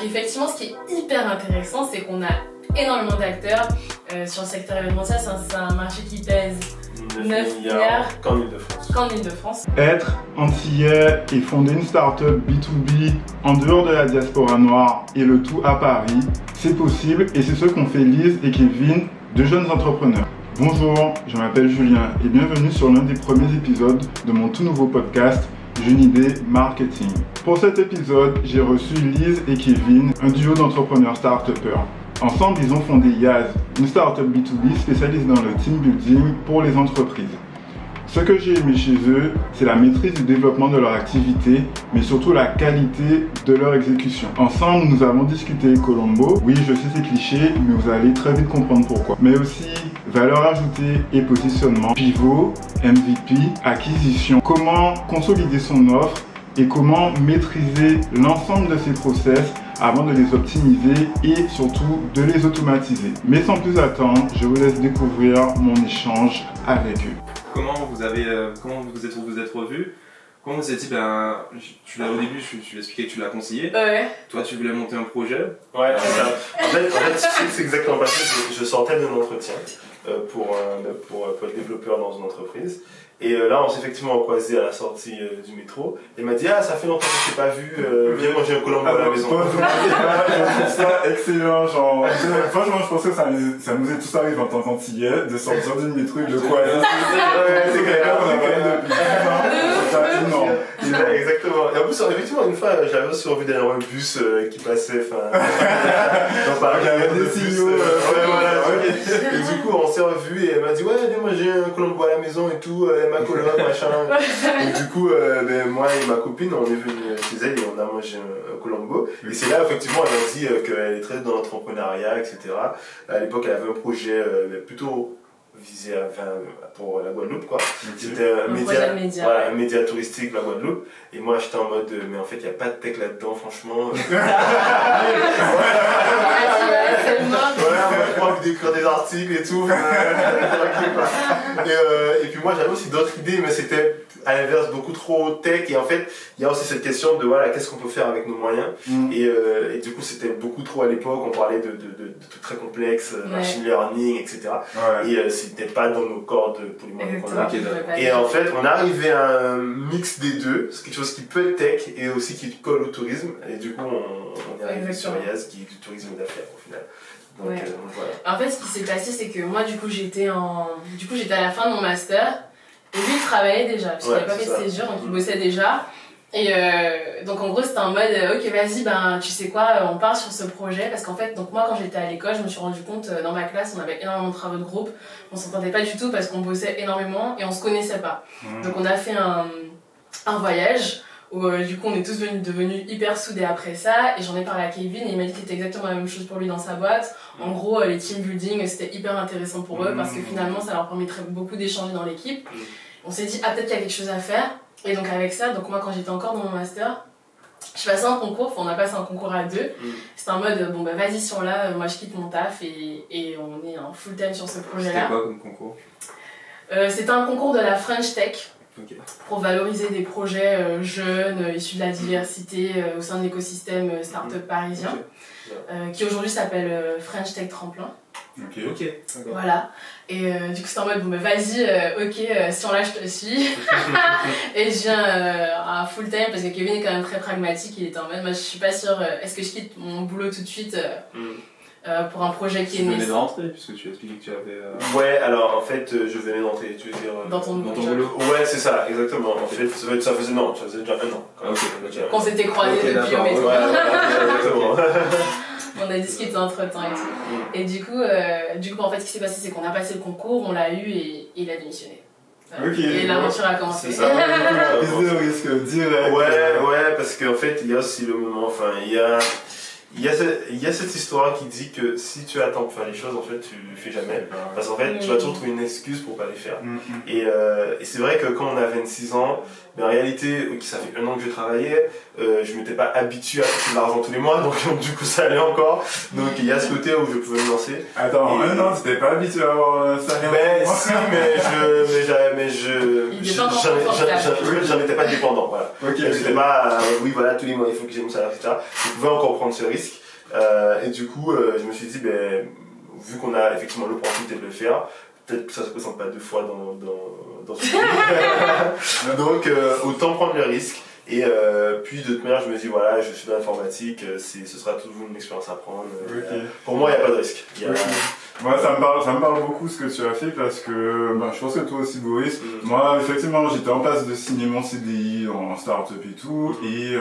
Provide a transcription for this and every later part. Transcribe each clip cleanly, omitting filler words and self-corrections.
effectivement, ce qui est hyper intéressant, c'est qu'on a énormément d'acteurs. Sur le secteur événementiel, c'est un marché qui pèse 9 milliards qu'en Île-de-France. Être antillais et fonder une start-up B2B en dehors de la diaspora noire et le tout à Paris, c'est possible et c'est ce qu'ont fait Lise et Kevin, deux jeunes entrepreneurs. Bonjour, je m'appelle Julien et bienvenue sur l'un des premiers épisodes de mon tout nouveau podcast Une idée marketing. Pour cet épisode, j'ai reçu Lise et Kevin, un duo d'entrepreneurs start-upers. Ensemble, ils ont fondé Yaz, une start-up B2B spécialisée dans le team building pour les entreprises. Ce que j'ai aimé chez eux, c'est la maîtrise du développement de leur activité, mais surtout la qualité de leur exécution. Ensemble, nous avons discuté Colombo. Oui, je sais c'est cliché, mais vous allez très vite comprendre pourquoi. Mais aussi valeur ajoutée et positionnement, pivot, MVP, acquisition, comment consolider son offre et comment maîtriser l'ensemble de ces process avant de les optimiser et surtout de les automatiser. Mais sans plus attendre, je vous laisse découvrir mon échange avec eux. Comment vous êtes revus? Comment vous êtes dit, tu l'as au début, tu l'expliquais que tu l'as conseillé. Ouais. Toi, tu voulais monter un projet. Ouais, c'est ça. En fait, c'est exactement passé. Je sortais d'un entretien pour être développeur dans une entreprise. Et là, on s'est effectivement croisé à la sortie du métro. Il m'a dit, ça fait longtemps que je t'ai pas vu, viens manger un colombo à la maison. Je trouve ça excellent, genre, franchement je pense que ça nous est tous arrivé en tant qu'antillais de sortir du métro et de croiser. C'est clair, on a parlé depuis 10 ans, c'est énorme. Exactement. Et en plus, effectivement, une fois, j'avais aussi envie d'aller dans un bus qui passait, Il y avait des signaux. Et du coup, on s'est revus et elle m'a dit, ouais, viens manger un colombo à la maison et tout, ma coloc, machin. Et du coup, moi et ma copine, on est venus chez elle et on a mangé un colombo. Et c'est là, effectivement, elle m'a dit qu'elle est très dans l'entrepreneuriat, etc. À l'époque, elle avait un projet plutôt visé pour la Guadeloupe, quoi. C'était un média touristique, la Guadeloupe. Et moi, j'étais en mode, mais en fait, il n'y a pas de tech là-dedans, franchement. Moi, envie d'écrire des articles et tout. Et puis moi, j'avais aussi d'autres idées, mais c'était à l'inverse beaucoup trop tech. Et en fait, il y a aussi cette question de qu'est-ce qu'on peut faire avec nos moyens. Et du coup, c'était beaucoup trop à l'époque. On parlait de trucs très complexes, machine learning, etc. Et c'était pas dans nos cordes pour les moyens qu'on a. Et en fait, on est arrivé à un mix des deux. C'est quelque chose qui peut être tech et aussi qui colle au tourisme. Et du coup, on est arrivé sur Yaz, qui est du tourisme d'affaires au final. Donc, voilà. En fait, ce qui s'est passé, c'est que moi, du coup, j'étais à la fin de mon master. Et lui, il travaillait déjà, parce qu'il n'avait pas fait de césure, donc il bossait déjà. Et donc en gros, c'était en mode, ok, vas-y, tu sais quoi, on part sur ce projet. Parce qu'en fait, donc moi, quand j'étais à l'école, je me suis rendu compte, dans ma classe, on avait énormément de travaux de groupe. On s'entendait pas du tout parce qu'on bossait énormément et on se connaissait pas. Donc on a fait un voyage où du coup, on est tous devenus hyper soudés après ça. Et j'en ai parlé à Kevin et il m'a dit que c'était exactement la même chose pour lui dans sa boîte. En gros, les team building, c'était hyper intéressant pour eux parce que finalement, ça leur permettrait beaucoup d'échanger dans l'équipe. On s'est dit, peut-être qu'il y a quelque chose à faire. Et donc avec ça, donc moi quand j'étais encore dans mon master, je passais un concours, on a passé un concours à deux. C'était en mode, vas-y si on l'a, moi je quitte mon taf et on est en full time sur ce projet-là. C'était quoi comme concours? C'était un concours de la French Tech. Pour valoriser des projets jeunes, issus de la diversité au sein de l'écosystème start-up parisien, qui aujourd'hui s'appelle French Tech Tremplin. Ok. Voilà. Et du coup, c'était en mode, vas-y, si on l'a, je te suis. Et je viens à full time parce que Kevin est quand même très pragmatique. Il était en mode, moi je suis pas sûre, est-ce que je quitte mon boulot tout de suite pour un projet qui est né. Tu venais d'entrer, puisque tu as expliqué que tu avais. Ouais, alors en fait, je venais d'entrer, tu veux dire. Dans ton boulot. Ouais, c'est ça, exactement. En fait, ça faisait déjà un an. Qu'on s'était croisés depuis au métro. Exactement. On a discuté entre temps et tout. Et du coup, en fait, ce qui s'est passé, c'est qu'on a passé le concours, on l'a eu et il a démissionné. Et l'aventure a commencé. C'est ça. Prise de risque direct. Ouais, parce qu'en fait, il y a aussi le moment, il y a cette histoire qui dit que si tu attends pour faire les choses, en fait, tu le fais jamais. Parce qu'en fait, tu vas toujours trouver une excuse pour pas les faire. Et c'est vrai que quand on a 26 ans Mais en réalité, ça fait 1 an que je travaillais, je m'étais pas habitué à faire de l'argent tous les mois, donc du coup ça allait encore. Donc il y a ce côté où je pouvais me lancer. Attends, non, t'étais pas habitué à avoir ça. Mais si, j'en étais pas dépendant, voilà. Okay, j'étais pas, oui voilà, tous les mois il faut que j'ai mon salaire, etc. Je pouvais encore prendre ce risque. Et du coup, je me suis dit, vu qu'on a effectivement l'opportunité de le faire, peut-être que ça se présente pas 2 fois dans ce film. Donc, autant prendre le risque. Et puis, de toute manière, je me dis, voilà, je suis dans l'informatique, ce sera toujours une expérience à prendre. Okay. Pour moi, il n'y a pas de risque. Moi, ça me parle beaucoup ce que tu as fait parce que je pense que toi aussi, Boris. Moi, effectivement, j'étais en passe de signer mon CDI en start-up et tout. Et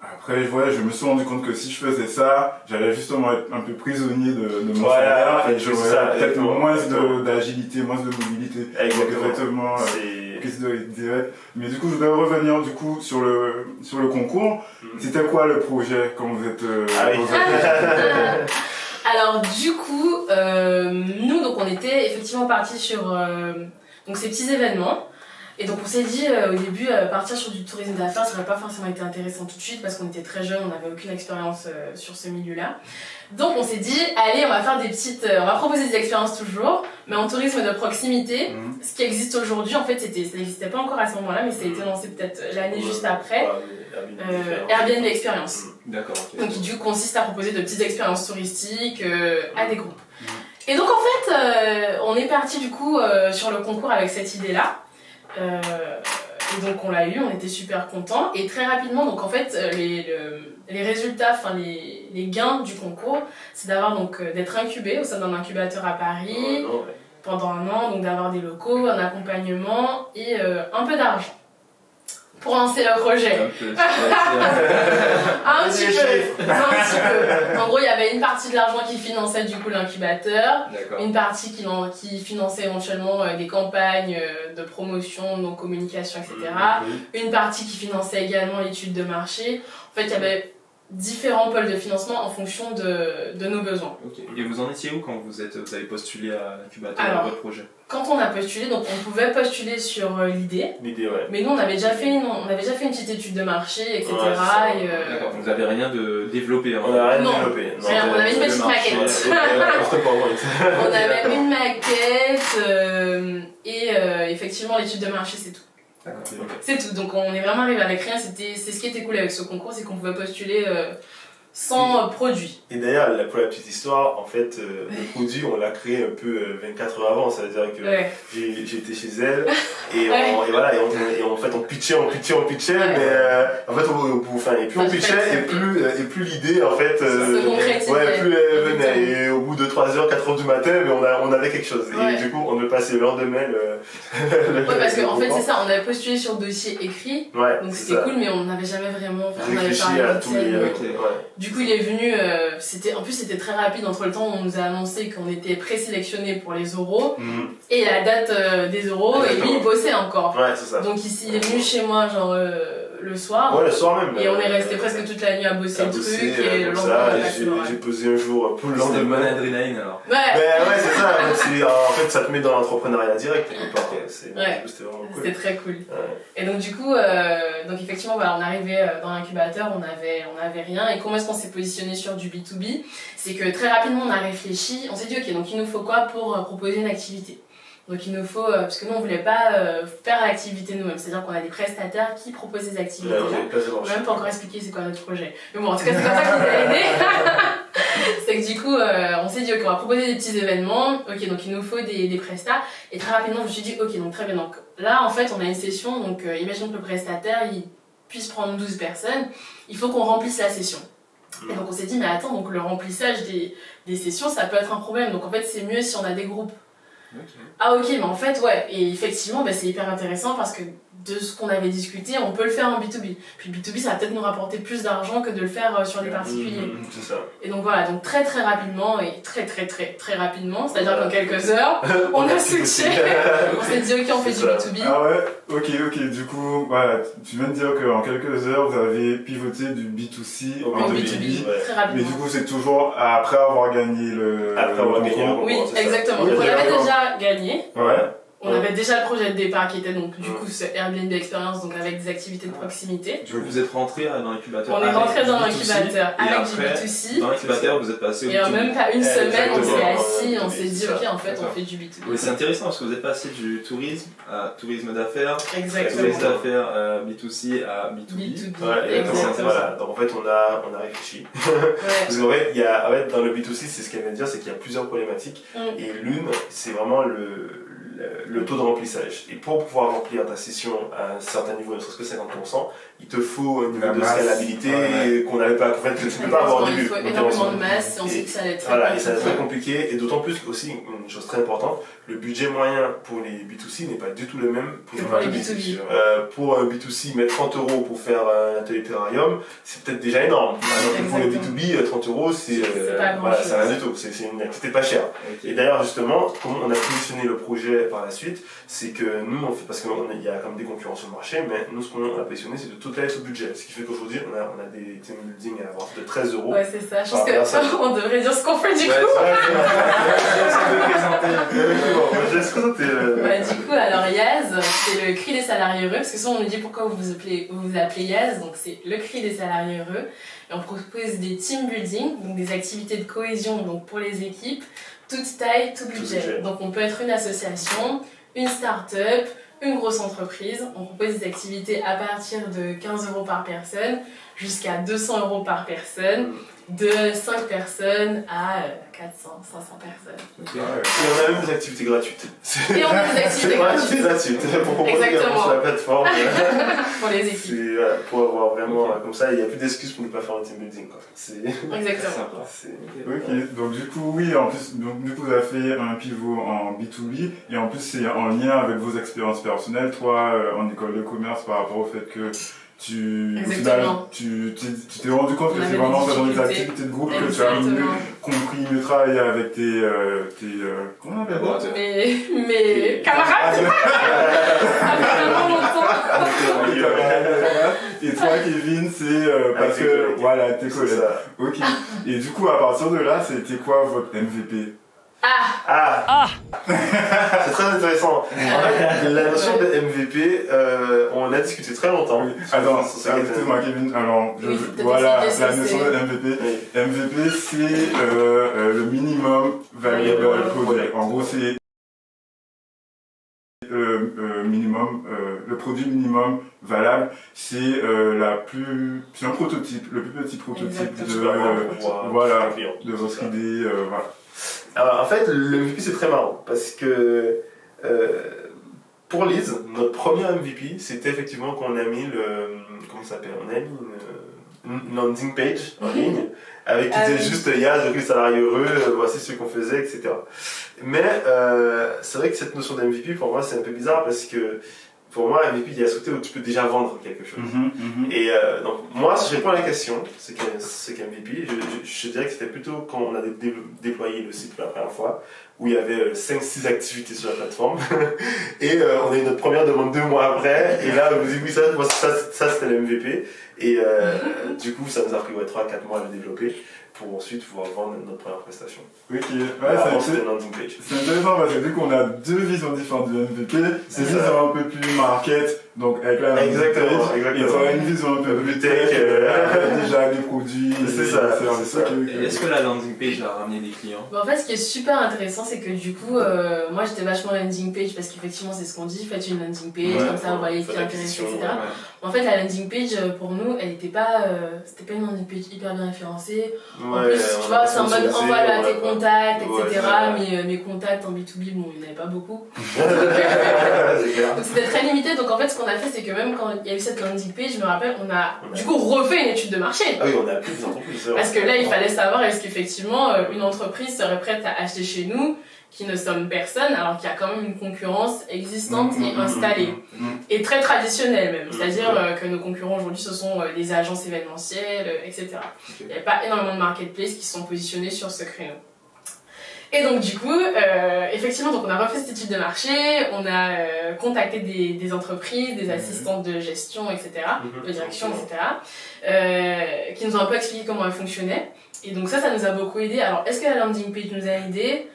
après, je me suis rendu compte que si je faisais ça, j'allais justement être un peu prisonnier de mon salaire et j'aurais peut-être moins d'agilité, moins de mobilité. Exactement. Prise de direct. Mais du coup, je voudrais revenir du coup sur le concours. C'était quoi le projet quand vous êtes Alors du coup, nous donc on était effectivement partis sur donc ces petits événements. Et donc on s'est dit au début, partir sur du tourisme d'affaires, ça n'aurait pas forcément été intéressant tout de suite parce qu'on était très jeunes, on n'avait aucune expérience sur ce milieu-là. Donc on s'est dit, allez, on va faire on va proposer des expériences toujours, mais en tourisme de proximité. Ce qui existe aujourd'hui, en fait, ça n'existait pas encore à ce moment-là, mais ça a été lancé peut-être l'année juste après. Airbnb Experience. D'accord, ok. Donc qui du coup consiste à proposer de petites expériences touristiques à des groupes. Et donc en fait, on est parti du coup sur le concours avec cette idée-là. Et donc on l'a eu, on était super contents et très rapidement donc en fait les résultats, enfin les gains du concours, c'est d'avoir donc d'être incubé au sein d'un incubateur à Paris pendant 1 an, donc d'avoir des locaux, un accompagnement et un peu d'argent pour lancer le projet. Un petit peu. En gros, il y avait une partie de l'argent qui finançait du coup l'incubateur, une partie qui finançait éventuellement des campagnes de promotion, de communication, etc. Une partie qui finançait également l'étude de marché. En fait, il y avait différents pôles de financement en fonction de nos besoins. Okay. Et vous en étiez où quand vous avez postulé à l'incubateur de votre projet? Quand on a postulé, donc on pouvait postuler sur l'idée. Mais nous on avait déjà fait une petite étude de marché, etc. D'accord, vous n'avez rien de développé. On n'a rien développé. On avait une petite maquette. On avait une maquette et effectivement l'étude de marché c'est tout. C'est tout, donc on est vraiment arrivé avec rien, c'est ce qui était cool avec ce concours, c'est qu'on pouvait postuler sans produit. Et d'ailleurs, pour la petite histoire, en fait, le produit, on l'a créé un peu 24 heures avant, c'est-à-dire que j'ai été chez elle, et en fait, on pitchait, mais en fait, et plus on pitchait, et plus l'idée, en fait, plus elle venait, et au bout de 3 heures, 4 heures du matin, mais on avait quelque chose, et du coup, on a passé l'heure de mail. Parce qu'en fait, c'est ça, on avait postulé sur dossier écrit, donc c'était cool, mais on n'avait jamais vraiment réfléchi à tous les... Du coup, il est venu, en plus c'était très rapide entre le temps où on nous a annoncé qu'on était présélectionné pour les euros et la date des euros, et lui il bossait encore. C'est ça. Donc il est venu chez moi genre le soir. Le soir même. Et on est resté presque toute la nuit à bosser le truc et le lendemain j'ai posé un jour pour le lendemain. C'était bonne adrénaline alors. C'est ça. En fait, ça te met dans l'entrepreneuriat direct. C'était vraiment cool. C'était très cool. Et donc du coup, effectivement, voilà, on arrivait dans l'incubateur, on avait rien. Et comment est-ce qu'on s'est positionné sur du B2B? C'est que très rapidement, on a réfléchi. On s'est dit, ok, donc il nous faut quoi pour proposer une activité? Donc il nous faut, parce que nous on voulait pas faire l'activité nous-mêmes, c'est-à-dire qu'on a des prestataires qui proposent des activités là. On n'a même pas encore expliqué c'est quoi notre projet. Mais bon, en tout cas c'est comme ça qu'on nous a aidé. C'est que du coup on s'est dit ok, on va proposer des petits événements, ok donc il nous faut des prestats. Et très rapidement je me suis dit ok donc très bien, donc là en fait on a une session, donc imaginons que le prestataire il puisse prendre 12 personnes, il faut qu'on remplisse la session. Et donc on s'est dit mais attends, donc le remplissage des sessions ça peut être un problème, donc en fait c'est mieux si on a des groupes. Ah ok, mais en fait et effectivement c'est hyper intéressant parce que de ce qu'on avait discuté, on peut le faire en B2B. Puis B2B ça va peut-être nous rapporter plus d'argent que de le faire sur des particuliers. C'est ça. Et donc voilà, donc très rapidement et très rapidement, c'est-à-dire qu'en quelques heures, on a switché. On s'est dit ok on fait du B2B. Ah ouais, ok, du coup, voilà, tu viens de dire qu'en quelques heures vous avez pivoté du B2C en B2B, très rapidement. Mais du coup c'est toujours après avoir gagné le concours. Oui, exactement. Donc on l'avait déjà gagné. On avait déjà le projet de départ qui était donc du coup ce Airbnb Experience, donc avec des activités de proximité. Du coup, vous êtes rentré dans l'incubateur. On est rentré dans l'incubateur avec après, du B2C. Dans l'incubateur, vous êtes passé au Et en B2B. même pas une semaine, on s'est Exactement. assis, on s'est dit, Ça. ok, en fait, on D'accord. fait du B2B. Oui, c'est intéressant parce que vous êtes passé du tourisme à tourisme d'affaires, Exactement. tourisme d'affaires B2C à B2B. B2B, Ouais, et exactement. voilà. Donc en fait, on a réfléchi. Ouais. Parce qu'en fait, dans le B2C, c'est ce qu'elle vient de dire, c'est qu'il y a plusieurs problématiques. Et l'une, c'est vraiment le taux de remplissage. Et pour pouvoir remplir ta session à un certain niveau, ne serait-ce que 50%, il te faut un niveau La de masse. scalabilité qu'on n'avait pas, en fait, que tu ne peux pas avoir au début. Il faut énormément de masse et on sait que ça va être très Voilà, et ça va être très compliqué. compliqué, et d'autant plus aussi, une chose très importante, le budget moyen pour les B2C n'est pas du tout le même Que pour les B2B. Pour un B2C, mettre 30 € pour faire un atelier terrarium, c'est peut-être déjà énorme. Alors que pour le B2B, 30 €, c'est pas grand-chose. c'est rien du tout, c'était pas cher. Et d'ailleurs, justement, comment on a positionné le projet par la suite, c'est que nous, on fait, parce qu'il y a comme des concurrents sur le marché, mais nous, ce qu'on a positionné, c'est de totaliser ce budget. Ce qui fait qu'aujourd'hui, on a des team building à partir de 13 €. Ouais, c'est ça. Je pense Par personne. qu'on devrait dire ce qu'on fait du coup. Je laisse présenter. Du coup, alors Yaz, c'est le cri des salariés heureux, parce que souvent on nous dit pourquoi vous vous appelez Yaz, donc c'est le cri des salariés heureux. Et on propose des team building, donc des activités de cohésion donc pour les équipes, toute taille, tout budget. Donc on peut être une association, une start-up, une grosse entreprise. On propose des activités à partir de 15 € par personne jusqu'à 200 € par personne, de 5 personnes à 400, 500 personnes. Et on a même des activités gratuites. Et on a des activités gratuites pour proposer Exactement. sur la plateforme. pour les équipes. C'est voilà, pour avoir vraiment comme ça, il n'y a plus d'excuses pour ne pas faire un team building. Quoi. Exactement. Ok, donc du coup, oui, en plus, donc, du coup, vous avez fait un pivot en B2B, et en plus, c'est en lien avec vos expériences personnelles, toi, en école de commerce, par rapport au fait que tu t'es rendu compte que c'est vraiment dans les activités de groupe que tu as mieux compris le travail avec tes comment on appelle ça? Mes camarades. Ça fait vraiment longtemps. Et toi, Kevin, c'est parce que voilà, tes collègues. Ok. Et du coup, à partir de là, c'était quoi votre MVP? C'est très intéressant. La notion de MVP, on a discuté très longtemps. Attends, excuse-moi Kevin, alors voilà la notion de MVP. MVP c'est le minimum valuable product. En gros c'est le produit minimum valable, c'est c'est un prototype, le plus petit prototype de votre idée, voilà. Alors, en fait, le MVP c'est très marrant parce que pour Liz, notre premier MVP, c'était effectivement qu'on a mis comment ça s'appelle, on a mis une landing page en ligne avec qui disait juste Yaz, le salarié heureux, voici ce qu'on faisait, etc. Mais c'est vrai que cette notion de MVP pour moi c'est un peu bizarre parce que pour moi, MVP, il y a ce côté où tu peux déjà vendre quelque chose. Et donc, moi, si je réponds à la question, c'est qu'un MVP, je dirais que c'était plutôt quand on a déployé le site pour la première fois, où il y avait 5-6 activités sur la plateforme. Et on a eu notre première demande 2 mois après. Et là, on nous dit, oui, ça c'était le MVP. Et du coup, ça nous a pris 3-4 mois à le développer pour ensuite pouvoir vendre notre première prestation. Ok, c'est intéressant parce que vu qu'on a deux visions différentes du MVP, c'est une vision un peu plus market, donc avec la exactement. Et tu as une vision un peu plus tech, déjà les produits. C'est ça. Est-ce que la landing page a ramené des clients? En fait, ce qui est super intéressant, c'est que du coup, moi j'étais vachement landing page parce qu'effectivement, c'est ce qu'on dit, faites une landing page, comme ça vous voyez qui est intéressé, etc. En fait, la landing page pour nous, elle était pas, c'était pas une landing page hyper bien référencée. En plus, tu vois, c'est en mode envoie à tes contacts, etc. Mais mes contacts en B2B, bon, il n'y en avait pas beaucoup. Donc c'était très limité. Donc en fait, ce qu'on a fait, c'est que même quand il y a eu cette landing page, je me rappelle, on a du coup refait une étude de marché. Ah oui, on a appelé des entreprises. Parce que là, il fallait savoir est-ce qu'effectivement une entreprise serait prête à acheter chez nous, qui ne sommes personne, alors qu'il y a quand même une concurrence existante et installée. Et très traditionnelle même. C'est-à-dire que nos concurrents aujourd'hui, ce sont des agences événementielles, etc. Il n'y a pas énormément de marketplaces qui sont positionnés sur ce créneau. Et donc du coup, effectivement, donc on a refait cette étude de marché, on a contacté des entreprises, des assistantes de gestion, etc., de direction, etc., qui nous ont un peu expliqué comment elles fonctionnaient. Et donc ça nous a beaucoup aidé. Alors, est-ce que la landing page nous a aidé?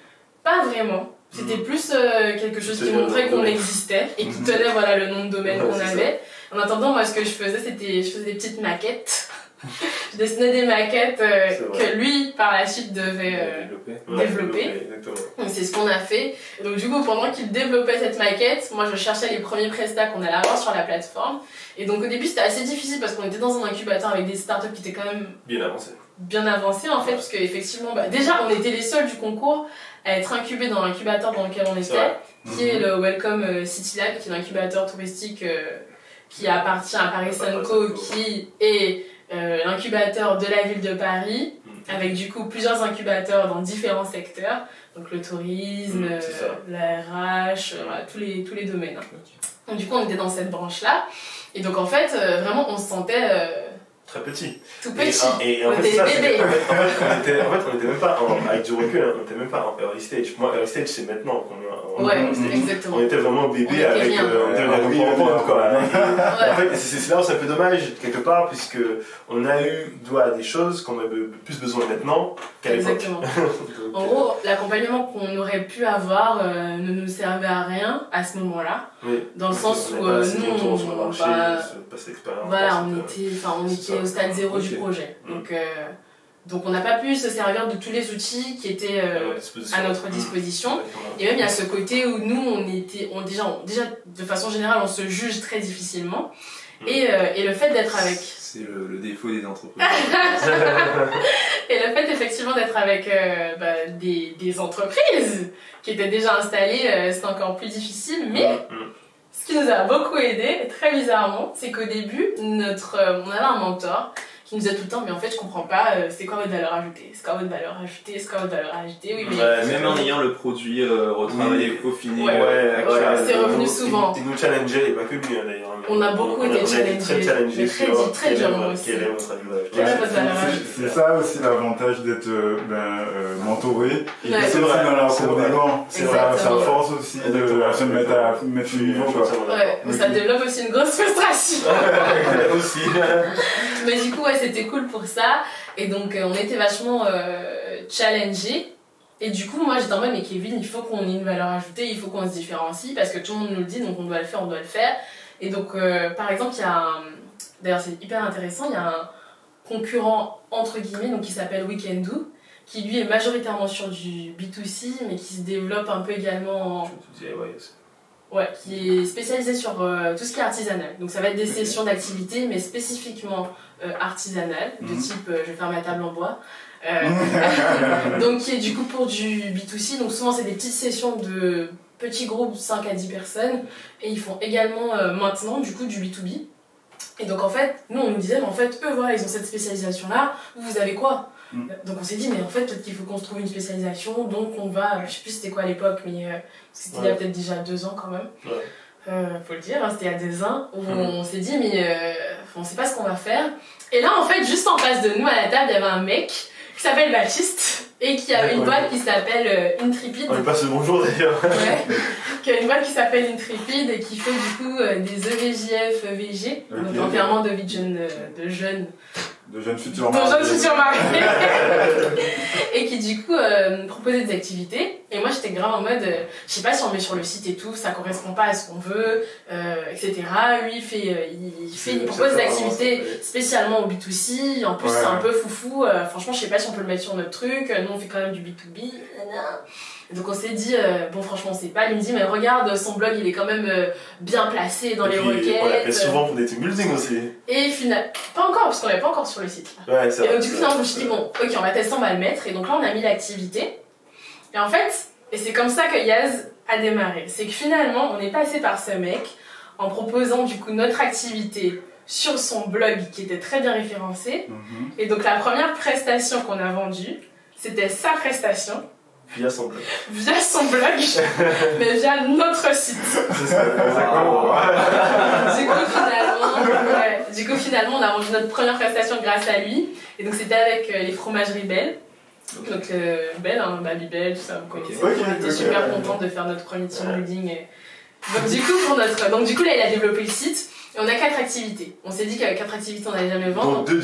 Pas vraiment. C'était plus quelque chose qui montrait qu'on existait et qui tenait voilà, le nom de domaine qu'on avait. En attendant, moi, ce que je faisais, c'était je faisais des petites maquettes. Je dessinais des maquettes que lui, par la suite, devait développer. Donc c'est ce qu'on a fait. Et donc du coup, pendant qu'il développait cette maquette, moi je cherchais les premiers prestats qu'on allait avoir sur la plateforme. Et donc au début, c'était assez difficile parce qu'on était dans un incubateur avec des startups qui étaient quand même bien avancées en fait, parce qu'effectivement, déjà on était les seuls du concours à être incubés dans l'incubateur dans lequel on était, qui est le Welcome City Lab, qui est l'incubateur touristique qui appartient à Paris Co, qui est l'incubateur de la ville de Paris, avec du coup plusieurs incubateurs dans différents secteurs, donc le tourisme, la RH, voilà, tous les domaines. Donc du coup on était dans cette branche-là, et donc en fait vraiment on se sentait très petit. Tout petit. Et en fait, ça, on était même pas, avec du recul, on était même pas en early stage. Moi, early stage, c'est maintenant qu'on est exactement. On était vraiment bébé avec quoi. En fait, c'est là où c'est un peu dommage, quelque part, puisque on a eu des choses qu'on a plus besoin maintenant qu'à l'époque. Exactement. En gros, l'accompagnement qu'on aurait pu avoir ne nous servait à rien à ce moment-là. Dans le sens où nous, on était au stade zéro du projet. Donc on n'a pas pu se servir de tous les outils qui étaient à notre disposition. Et même il y a ce côté où nous, déjà de façon générale, on se juge très difficilement. Et le fait d'être avec... C'est le défaut des entreprises. Et le fait effectivement d'être avec des entreprises qui étaient déjà installées, c'est encore plus difficile. Mais ce qui nous a beaucoup aidé, très bizarrement, c'est qu'au début, on avait un mentor qui nous disait tout le temps, mais en fait je comprends pas, c'est quoi votre valeur ajoutée, c'est quoi votre valeur ajoutée, c'est quoi votre valeur ajoutée, oui mais... même en ayant le produit retravaillé, peaufiné, c'est revenu souvent. Il nous challengeait, et pas que lui d'ailleurs. On a beaucoup été challengés, très durement aussi. C'est ça aussi l'avantage d'être mentoré, et c'est dans la cour des grands. Ça force aussi de se mettre à mettre le niveau. Mais ça développe aussi une grosse frustration. Aussi. Mais du coup, c'était cool pour ça. Et donc, on était vachement challengés. Et du coup, moi, j'étais en mode, mais Kevin, il faut qu'on ait une valeur ajoutée, il faut qu'on se différencie, parce que tout le monde nous le dit, donc on doit le faire. Et donc, par exemple, il y a d'ailleurs, c'est hyper intéressant, il y a un concurrent, entre guillemets, donc, qui s'appelle Weekendoo, qui lui est majoritairement sur du B2C, mais qui se développe un peu également qui est spécialisé sur tout ce qui est artisanal. Donc ça va être des sessions d'activité, mais spécifiquement artisanales, de type je vais faire ma table en bois. Donc qui est du coup pour du B2C, donc souvent c'est des petites sessions de petits groupes, 5 à 10 personnes, et ils font également maintenant du coup du B2B. Et donc en fait, nous on nous disait, mais en fait eux voilà, ils ont cette spécialisation-là, vous avez quoi ? Donc on s'est dit, mais en fait peut-être qu'il faut qu'on se trouve une spécialisation, donc on va, je sais plus c'était quoi à l'époque, mais c'était il y a peut-être déjà 2 ans quand même, faut le dire, c'était il y a 2 ans, où on s'est dit, mais on sait pas ce qu'on va faire. Et là en fait, juste en face de nous à la table, il y avait un mec qui s'appelle Baptiste, et qui avait une boîte qui s'appelle Intrepid. On lui passe le bonjour d'ailleurs. Qui a une boîte qui s'appelle Intrepid et qui fait du coup des EVJF, EVG, donc enterrement de vie de jeunes. De jeunes futurs mariés. Et qui du coup proposait des activités. Et moi j'étais grave en mode, je sais pas si on met sur le site et tout, ça correspond pas à ce qu'on veut, etc. Lui il propose des activités spécialement au B2C. En plus c'est un peu foufou. Franchement je sais pas si on peut le mettre sur notre truc. Nous on fait quand même du B2B. Donc on s'est dit, bon franchement on sait pas, il me dit mais regarde son blog il est quand même bien placé dans les requêtes. On l'appelle souvent pour des team building aussi. Et finalement, pas encore parce qu'on n'est pas encore sur le site. Et donc du coup finalement je me suis dit bon ok on va tester, on va le mettre. Et donc là on a mis l'activité. Et en fait, et c'est comme ça que Yaz a démarré. C'est que finalement on est passé par ce mec en proposant du coup notre activité sur son blog qui était très bien référencé. Et donc la première prestation qu'on a vendue, c'était sa prestation. Via son blog. Mais via notre site. C'est ça. Du coup, finalement, on a vendu notre première prestation grâce à lui. Et donc, c'était avec les fromageries Belle. Donc, Belle, Babybel, tout ça, vous connaissez. On était super contents de faire notre premier team building. Donc, du coup, là, il a développé le site. Et on a 4 activités. On s'est dit qu'avec 4 activités, on n'allait jamais vendre. Donc 2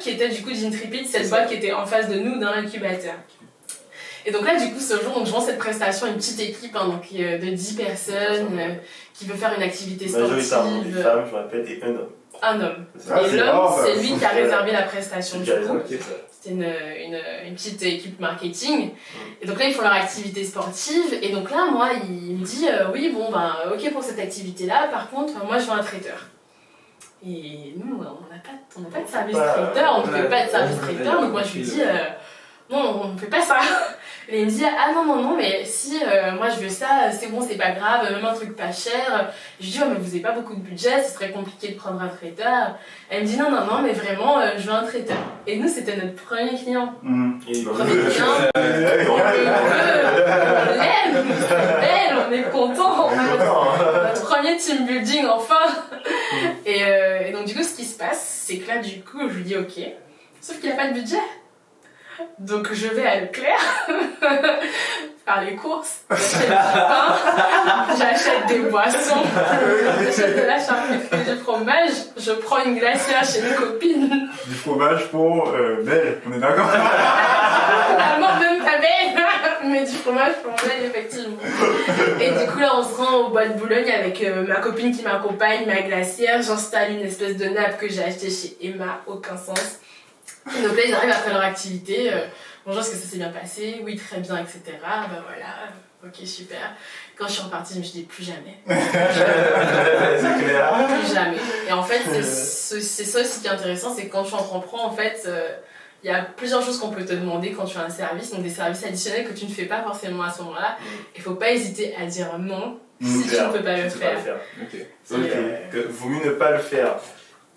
qui étaient du coup d'Intrepid, cette boîte qui était en face de nous dans l'incubateur. Et donc là, du coup, ce jour, je vends cette prestation à une petite équipe donc, de 10 personnes qui veut faire une activité sportive. Majoritairement des femmes, je me rappelle, et un homme. Un homme. Ah, Et l'homme, c'est lui qui a réservé la prestation du coup. Ok, ça. C'était une petite équipe marketing. Et donc là, ils font leur activité sportive. Et donc là, moi, il me dit oui, bon, ben, ok pour cette activité-là. Par contre, moi, je veux un traiteur. Et nous, on n'a pas de service traiteur, on ne fait pas de service traiteur. Donc moi, je lui dis non, on ne fait pas ça. Et il me dit ah non, mais si, moi je veux ça, c'est bon, c'est pas grave, même un truc pas cher. Je lui dis mais vous n'avez pas beaucoup de budget, ce serait compliqué de prendre un traiteur. Elle me dit non, mais vraiment, je veux un traiteur. Et nous, c'était notre premier client. Premier client, on l'aime, c'est belle, on est content, on a notre premier team building enfin. Et donc du coup, ce qui se passe, c'est que là, du coup, je lui dis ok, sauf qu'il n'y a pas de budget. Donc je vais à Leclerc faire les courses, j'achète du pain, j'achète des boissons, j'achète de la charcuterie, du fromage, je prends une glacière chez mes copines. Du fromage pour Belle, on est d'accord? Finalement même pas Belle, mais du fromage pour Belle effectivement. Et du coup là on se rend au bois de Boulogne avec ma copine qui m'accompagne, ma glacière, j'installe une espèce de nappe que j'ai achetée chez Emma, aucun sens. Et donc là, ils arrivent après leur activité. Bonjour, est-ce que ça s'est bien passé? Oui, très bien, etc. Ben voilà, ok, super. Quand je suis repartie, je me suis dit plus jamais. C'est clair. Plus jamais. Et en fait, c'est ça aussi qui est intéressant, c'est que quand tu entreprends, en fait, il y a plusieurs choses qu'on peut te demander quand tu as un service, donc des services additionnels que tu ne fais pas forcément à ce moment-là. Il ne faut pas hésiter à dire non si tu ne peux pas le faire. Vaut mieux ne pas le faire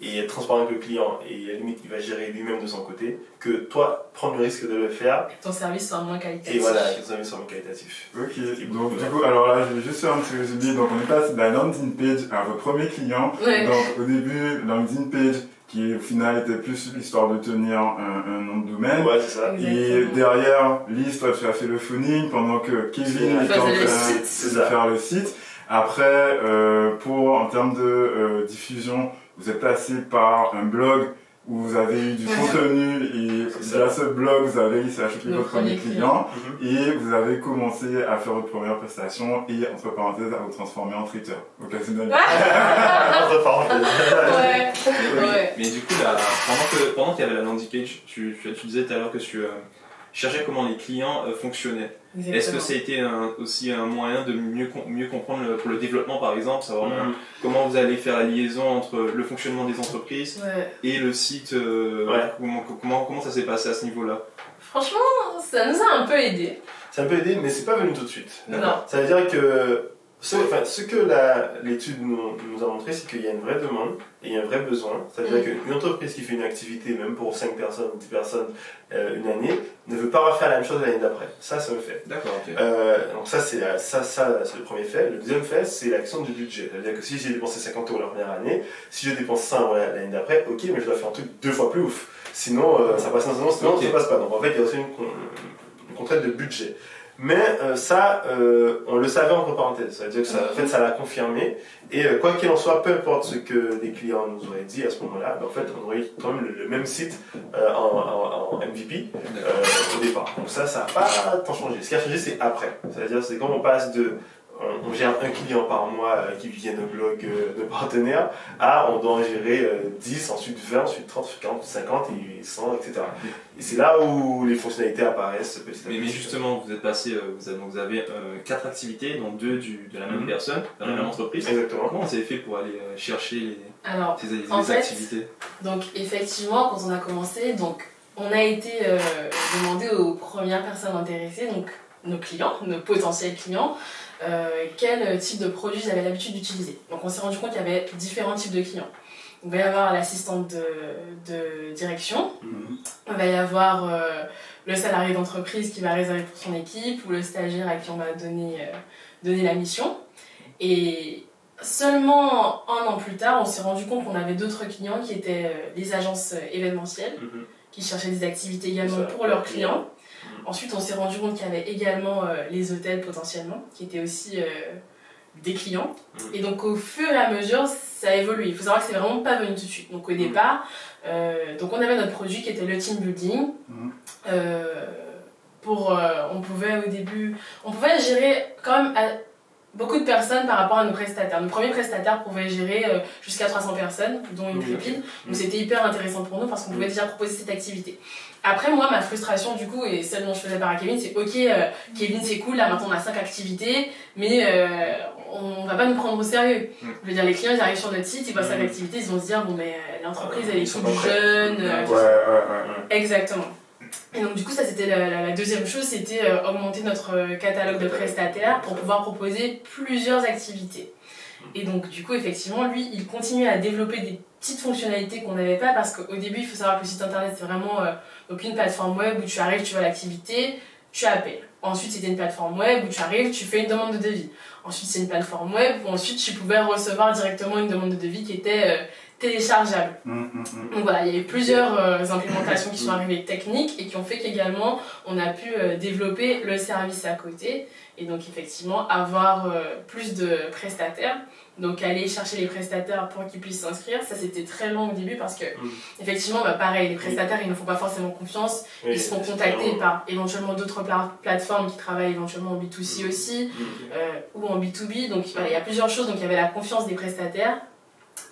et être transparent avec le client, et à la limite il va gérer lui-même de son côté, que toi prendre le risque de le faire. Que ton service soit moins qualitatif. Et voilà, que ton service soit moins qualitatif. Ok, donc du coup, alors là je vais juste faire un petit résumé. Donc on est passé de la landing page à votre premier client. Ouais. Donc au début, landing page qui au final était plus l'histoire de tenir un nom de domaine. Ouais, c'est ça. Et derrière, Lise, toi tu as fait le phoning pendant que Kevin était en train de faire le site. Après, en termes de diffusion, vous êtes passé par un blog où vous avez eu du contenu et via ce blog, vous avez réussi à choper votre premier client et vous avez commencé à faire votre première prestation et, entre parenthèses, à vous transformer en traiteur occasionnellement. Entre parenthèses. Ouais. Mais du coup, là, pendant qu'il y avait la landing page, tu disais tout à l'heure que tu cherchais comment les clients fonctionnaient. Exactement. Est-ce que ça a été aussi un moyen de mieux comprendre pour le développement, par exemple, savoir comment vous allez faire la liaison entre le fonctionnement des entreprises et le site, comment ça s'est passé à ce niveau-là? Franchement, ça nous a un peu aidé. Ça peut aider, mais c'est pas venu tout de suite. Non. Ça veut dire que ce que l'étude nous a montré, c'est qu'il y a une vraie demande et il y a un vrai besoin. C'est-à-dire qu'une entreprise qui fait une activité, même pour 5 personnes, 10 personnes, une année, ne veut pas refaire la même chose l'année d'après. Ça, c'est un fait. D'accord, ok. Donc ça, c'est le premier fait. Le deuxième fait, c'est l'action du budget. C'est-à-dire que si j'ai dépensé 50 € la première année, si je dépense 100 € l'année d'après, ok, mais je dois faire un truc 2 fois plus ouf. Sinon, ça passe sinon ça passe pas. Donc en fait, il y a aussi une contrainte de budget. Mais on le savait entre parenthèses, c'est-à-dire que en fait, ça l'a confirmé. Et quoi qu'il en soit, peu importe ce que les clients nous auraient dit à ce moment-là, en fait, on aurait eu quand même le même site en MVP au départ. Donc ça n'a pas tant changé. Ce qui a changé, c'est après. C'est-à-dire c'est quand on passe de on gère un client par mois qui vient de blog de partenaires, on doit en gérer 10, ensuite 20, ensuite 30, ensuite 40, 50 et 100, etc. Et c'est là où les fonctionnalités apparaissent petit à petit. Mais justement, vous êtes passé, vous avez 4 activités, dont 2 de la même personne, de la même entreprise. Exactement. Comment vous avez fait pour aller chercher les activités? Donc effectivement, quand on a commencé, on a été demandé aux premières personnes intéressées, donc nos clients, nos potentiels clients, quel type de produit ils avaient l'habitude d'utiliser. Donc on s'est rendu compte qu'il y avait différents types de clients. Il va y avoir l'assistante de direction, il va y avoir le salarié d'entreprise qui va réserver pour son équipe, ou le stagiaire à qui on va donner la mission. Et seulement 1 an plus tard, on s'est rendu compte qu'on avait d'autres clients qui étaient les agences événementielles, qui cherchaient des activités également pour leurs clients. Ensuite, on s'est rendu compte qu'il y avait également les hôtels potentiellement, qui étaient aussi des clients. Et donc, au fur et à mesure, ça a évolué. Il faut savoir que c'est vraiment pas venu tout de suite. Donc, au départ, on avait notre produit qui était le team building. on pouvait gérer quand même beaucoup de personnes par rapport à nos prestataires. Nos premiers prestataires pouvaient gérer jusqu'à 300 personnes, dont une Intrépide. Donc c'était hyper intéressant pour nous parce qu'on pouvait déjà proposer cette activité. Après, moi, ma frustration, du coup, et celle dont je faisais part à Kevin, c'est ok, Kevin, c'est cool, là maintenant on a 5 activités, mais on va pas nous prendre au sérieux. Je veux dire, les clients, ils arrivent sur notre site, ils voient 5 activités, ils vont se dire, bon, mais l'entreprise, elle est toute jeune. Exactement. Et donc du coup ça c'était la deuxième chose, c'était augmenter notre catalogue de prestataires pour pouvoir proposer plusieurs activités. Et donc du coup effectivement lui il continuait à développer des petites fonctionnalités qu'on n'avait pas parce qu'au début il faut savoir que le site internet c'est vraiment donc une plateforme web où tu arrives, tu vois l'activité, tu appelles. Ensuite c'était une plateforme web où tu arrives, tu fais une demande de devis. Ensuite c'est une plateforme web où ensuite tu pouvais recevoir directement une demande de devis qui était téléchargeable. Donc voilà, il y a eu plusieurs implémentations qui sont arrivées techniques et qui ont fait qu'également on a pu développer le service à côté et donc effectivement avoir plus de prestataires. Donc aller chercher les prestataires pour qu'ils puissent s'inscrire, ça c'était très long au début parce que effectivement pareil, les prestataires ils ne font pas forcément confiance, ils se font contacter par éventuellement d'autres plateformes qui travaillent éventuellement en B2C aussi ou en B2B, donc voilà, il y a plusieurs choses, donc il y avait la confiance des prestataires,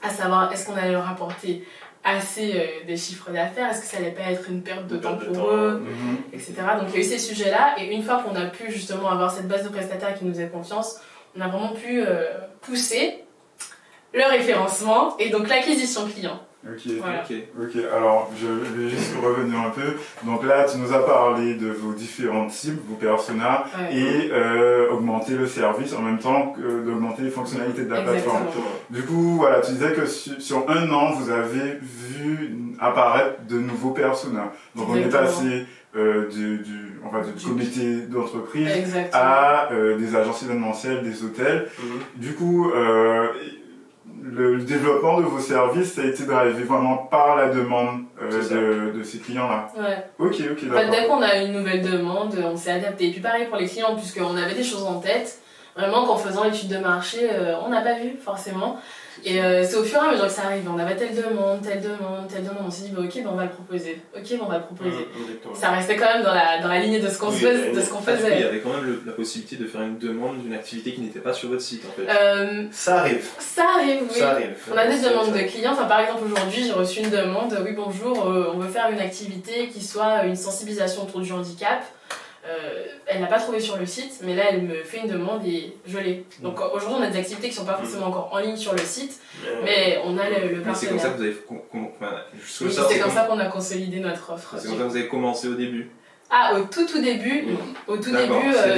à savoir est-ce qu'on allait leur apporter assez des chiffres d'affaires, est-ce que ça allait pas être une perte de temps pour eux, etc. Donc il y a eu ces sujets-là et une fois qu'on a pu justement avoir cette base de prestataires qui nous faisait confiance, on a vraiment pu pousser le référencement et donc l'acquisition client. Ok, alors je vais juste revenir un peu. Donc là, tu nous as parlé de vos différentes cibles, vos personas, et augmenter le service en même temps que d'augmenter les fonctionnalités de la plateforme. Du coup, voilà, tu disais que sur un an, vous avez vu apparaître de nouveaux personas. Donc on est passé du comité d'entreprise à des agences événementielles, des hôtels. Du coup, le développement de vos services, ça a été drivé vraiment par la demande de ces clients-là. Ok, d'accord. En fait, dès qu'on a une nouvelle demande, on s'est adapté. Et puis pareil pour les clients, puisqu'on avait des choses en tête, vraiment qu'en faisant l'étude de marché, on n'a pas vu forcément. Et c'est au fur et à mesure que ça arrive. On avait telle demande, on s'est dit ok, on va le proposer. Ça restait quand même dans la lignée de ce qu'on faisait. Il y avait quand même la possibilité de faire une demande d'une activité qui n'était pas sur votre site en fait. Ça arrive, oui. On a des demandes de clients. Enfin, par exemple, aujourd'hui, j'ai reçu une demande. Oui, bonjour, on veut faire une activité qui soit une sensibilisation autour du handicap. Elle n'a pas trouvé sur le site, mais là elle me fait une demande et je l'ai. Donc aujourd'hui on a des activités qui ne sont pas forcément encore en ligne sur le site, mais on a le partenaire. C'est comme ça que vous avez... c'est comme ça qu'on a consolidé notre offre. C'est comme ça que vous avez commencé au début. Ah, au tout début,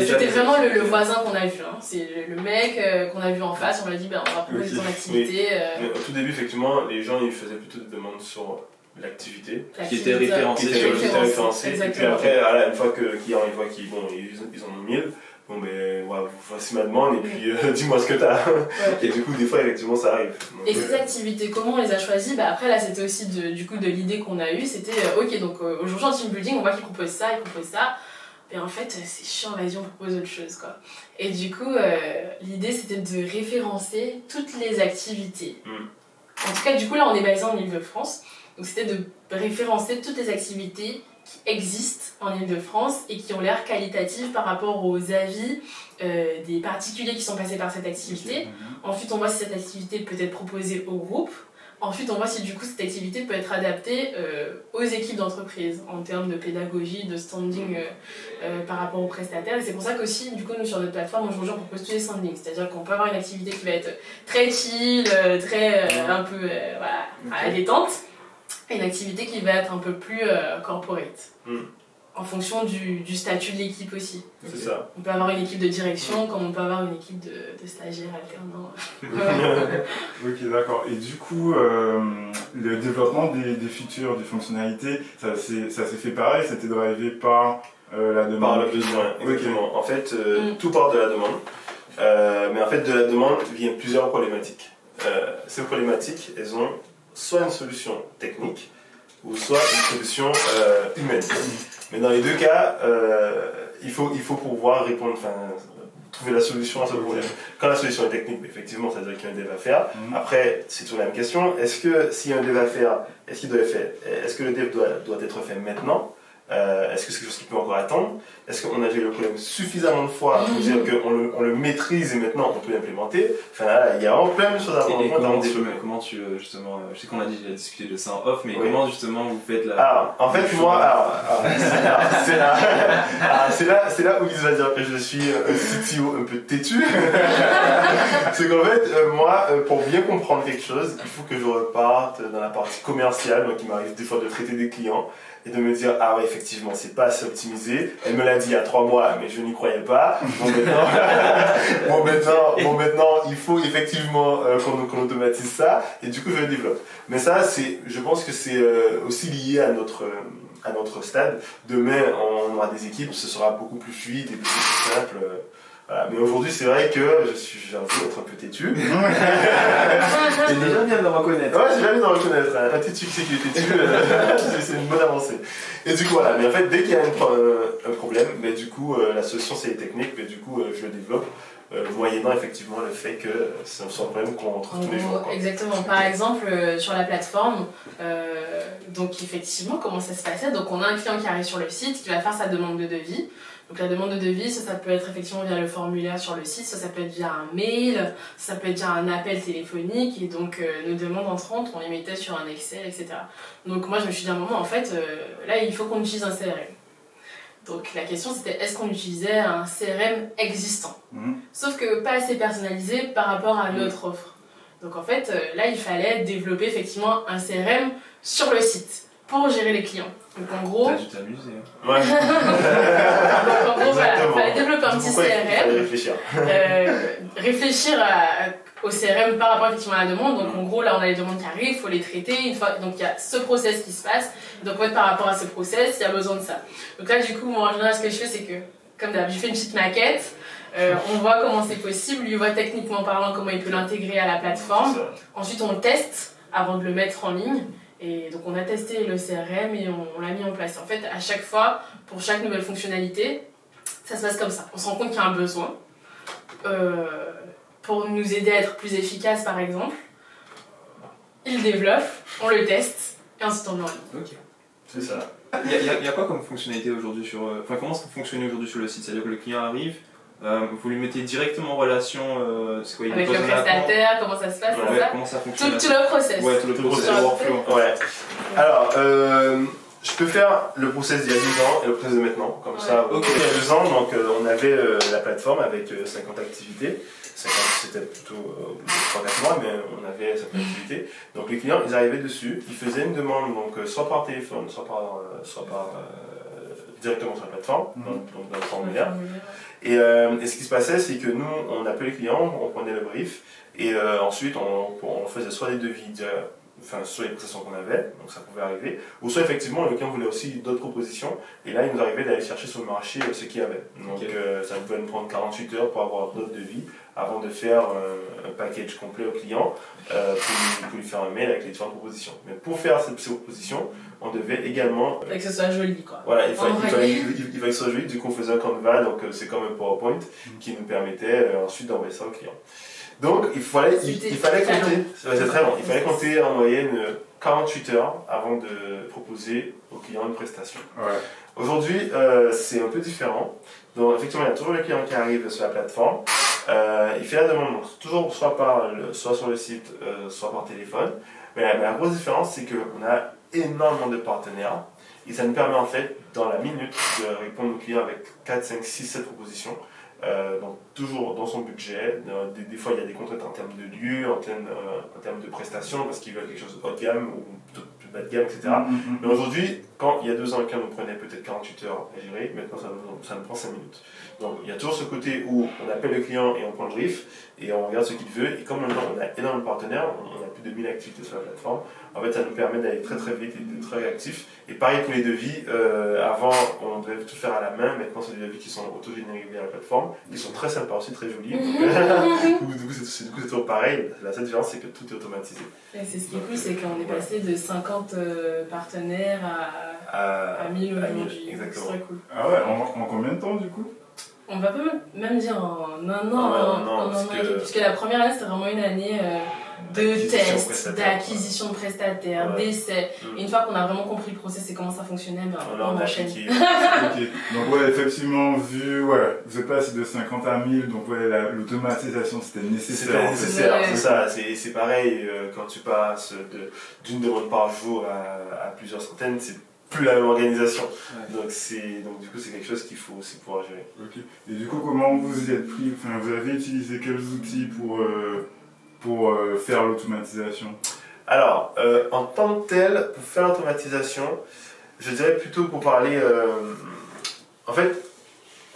c'était vraiment le voisin qu'on a vu. Hein. C'est le mec qu'on a vu en face, on lui a dit on va proposer son activité. Mais au tout début, effectivement, les gens ils faisaient plutôt des demandes sur l'activité qui était référencée. Et puis après, une fois que client il voit qu'ils en ont 1000, bon ben voici ma demande et puis dis-moi ce que t'as. Et du coup des fois effectivement ça arrive. Donc, et ces activités, comment on les a choisies? Après là c'était aussi de l'idée qu'on a eue, c'était ok donc aujourd'hui en team building on voit qu'ils proposent ça, mais en fait c'est chiant, vas-y on propose autre chose quoi. Et du coup l'idée c'était de référencer toutes les activités. En tout cas du coup là on est basé en Ile-de-France. Donc c'était de référencer toutes les activités qui existent en Ile-de-France et qui ont l'air qualitatives par rapport aux avis des particuliers qui sont passés par cette activité. Ensuite on voit si cette activité peut être proposée au groupe. Ensuite on voit si du coup cette activité peut être adaptée aux équipes d'entreprise en termes de pédagogie, de standing par rapport aux prestataires. Et c'est pour ça qu'aussi du coup nous sur notre plateforme aujourd'hui on propose tous les standings. C'est-à-dire qu'on peut avoir une activité qui va être très chill, très un peu à la détente. Et une activité qui va être un peu plus corporate, en fonction du statut de l'équipe aussi. C'est ça. On peut avoir une équipe de direction comme on peut avoir une équipe de stagiaires alternants. Ok, d'accord. Et du coup, le développement des features, des fonctionnalités, ça s'est fait pareil, c'était drivé par la demande. Par le besoin, exactement. En fait, tout part de la demande. Mais en fait, de la demande viennent plusieurs problématiques. Ces problématiques, elles ont soit une solution technique ou soit une solution humaine. Mais dans les deux cas, il faut pouvoir répondre, trouver la solution à ce problème. Quand la solution est technique, effectivement, ça veut dire qu'il y a un dev à faire. Après, c'est toujours la même question. Est-ce que s'il y a un dev à faire, est-ce que le dev doit être fait maintenant Est-ce que c'est quelque chose qui peut encore attendre? Est-ce qu'on a vu le problème suffisamment de fois pour dire qu'on le maîtrise et maintenant on peut l'implémenter? Enfin là, il y a vraiment plein de choses à prendre en compte. Comment tu, justement, je sais qu'on a déjà discuté de ça en off, mais comment justement vous faites la... Alors, en fait, moi, c'est là où il va dire que je suis un CTO un peu têtu. C'est qu'en fait, moi, pour bien comprendre quelque chose, il faut que je reparte dans la partie commerciale, donc il m'arrive des fois de traiter des clients et de me dire ah ouais effectivement c'est pas assez optimisé, elle me l'a dit il y a 3 mois mais je n'y croyais pas, bon maintenant il faut effectivement qu'on automatise ça et du coup je le développe. Mais ça je pense que c'est aussi lié à notre stade. Demain on aura des équipes, ce sera beaucoup plus fluide et beaucoup plus simple. Voilà. Mais aujourd'hui, c'est vrai que j'ai un peu être un peu têtu. C'est déjà bien de le reconnaître. Ouais, c'est bien de le reconnaître. Un têtu qui sait qu'il est têtu, c'est une bonne avancée. Et du coup, voilà. Mais en fait, dès qu'il y a un problème, mais du coup, la solution, c'est les techniques, mais du coup, je le développe. Moyennant effectivement le fait que c'est un problème qu'on trouve tous les jours. Quoi. Exactement. Par exemple, sur la plateforme, donc effectivement, comment ça se passait? Donc on a un client qui arrive sur le site, qui va faire sa demande de devis. Donc la demande de devis, ça peut être effectivement via le formulaire sur le site, ça peut être via un mail, ça peut être via un appel téléphonique, et donc nos demandes entrantes, on les mettait sur un Excel, etc. Donc moi je me suis dit à un moment, en fait, là il faut qu'on utilise un CRM. Donc la question c'était est-ce qu'on utilisait un CRM existant, sauf que pas assez personnalisé par rapport à notre offre. Donc en fait là il fallait développer effectivement un CRM sur le site pour gérer les clients. Donc en gros... T'as dû t'amuser. Ouais. Donc en gros voilà, il fallait développer un petit CRM. Il fallait réfléchir. Réfléchir au CRM par rapport effectivement à la demande. Donc en gros là on a les demandes qui arrivent, il faut les traiter. Une fois, donc il y a ce process qui se passe. Donc en fait par rapport à ce process, il y a besoin de ça. Donc là du coup moi en général ce que je fais c'est que, comme d'hab, je fais une petite maquette. On voit comment c'est possible, lui voit techniquement parlant comment il peut l'intégrer à la plateforme. Ensuite on le teste avant de le mettre en ligne. Et donc on a testé le CRM et on l'a mis en place. En fait, à chaque fois, pour chaque nouvelle fonctionnalité, ça se passe comme ça. On se rend compte qu'il y a un besoin. Pour nous aider à être plus efficace, par exemple, il développe, on le teste, et ensuite on le met en ligne. Ok. C'est ça. Il y a quoi comme fonctionnalité aujourd'hui sur... Enfin, comment ça fonctionne aujourd'hui sur le site? C'est-à-dire que le client arrive, vous lui mettez directement en relation c'est quoi, avec le prestataire, comment ça se passe, ouais, ça comment ça fonctionne? Tout le process. Ouais, tout le process, le workflow. Ouais. Alors, je peux faire le process d'il y a 10 ans et le process de maintenant. Comme ça, il y a 2 ans, donc, on avait la plateforme avec 50 activités. 50, c'était plutôt 3-4 mois, mais on avait 50 activités. Donc les clients, ils arrivaient dessus, ils faisaient une demande, donc, soit par téléphone, soit par directement sur la plateforme, donc dans le formulaire. Et ce qui se passait, c'est que nous, on appelait les clients, on prenait le brief, et ensuite on faisait soit des devis, sur les prestations qu'on avait, donc ça pouvait arriver, ou soit effectivement le client voulait aussi d'autres propositions, et là il nous arrivait d'aller chercher sur le marché ce qu'il y avait. Donc ça pouvait nous prendre 48 heures pour avoir d'autres devis, avant de faire un package complet au client, pour lui faire un mail avec les différentes propositions. Mais pour faire ces propositions, on devait également... Il fallait que ce soit joli, quoi. Voilà, il fallait que ce soit joli, du coup on faisait un Canva, donc c'est comme un PowerPoint, qui nous permettait ensuite d'envoyer ça au client. Donc il fallait compter, c'est très long, il fallait compter en moyenne 48 heures avant de proposer au client une prestation. Ouais. Aujourd'hui, c'est un peu différent. Donc effectivement, il y a toujours le client qui arrive sur la plateforme. Il fait la demande, donc, toujours soit sur le site, soit par téléphone. Mais la grosse différence, c'est qu'on a énormément de partenaires. Et ça nous permet en fait, dans la minute, de répondre au client avec 4, 5, 6, 7 propositions. Donc toujours dans son budget. Des fois il y a des contraintes en termes de lieu, en termes de prestations, parce qu'ils veulent quelque chose haut de gamme ou plutôt plus bas de gamme, etc. Mais aujourd'hui, quand il y a 2 ans, le client nous prenait peut-être 48 heures à gérer, maintenant ça nous prend 5 minutes. Donc il y a toujours ce côté où on appelle le client et on prend le brief et on regarde ce qu'il veut. Et comme maintenant on a énormément de partenaires, on a plus de 1000 activités sur la plateforme, en fait ça nous permet d'aller très très vite et d'être très réactifs. Et pareil pour les devis, avant on devait tout faire à la main, maintenant c'est des devis qui sont auto-générés via la plateforme, qui sont très sympas aussi, très jolis. Du coup c'est toujours pareil, la seule différence c'est que tout est automatisé. Et c'est ce qui est cool, c'est qu'on est passé de 50 partenaires à 1000 aujourd'hui. Exactement. C'est très cool. Ah ouais, en combien de temps du coup? On va pas même dire en un an, parce que la première année c'était vraiment une année de tests, d'acquisition de prestataires, d'essais. Et une fois qu'on a vraiment compris le process et comment ça fonctionnait, on enchaîne. Okay. Donc ouais, effectivement, vous êtes passé de 50 à 1000, donc l'automatisation c'était nécessaire. C'était nécessaire, c'est ça. C'est pareil, quand tu passes d'une demande par jour à plusieurs centaines, c'est plus la même organisation. Donc du coup c'est quelque chose qu'il faut aussi pouvoir gérer. Okay. Et du coup, comment vous y êtes pris, vous avez utilisé quels outils pour faire l'automatisation? Alors, en tant que tel, pour faire l'automatisation, je dirais plutôt pour parler... en fait,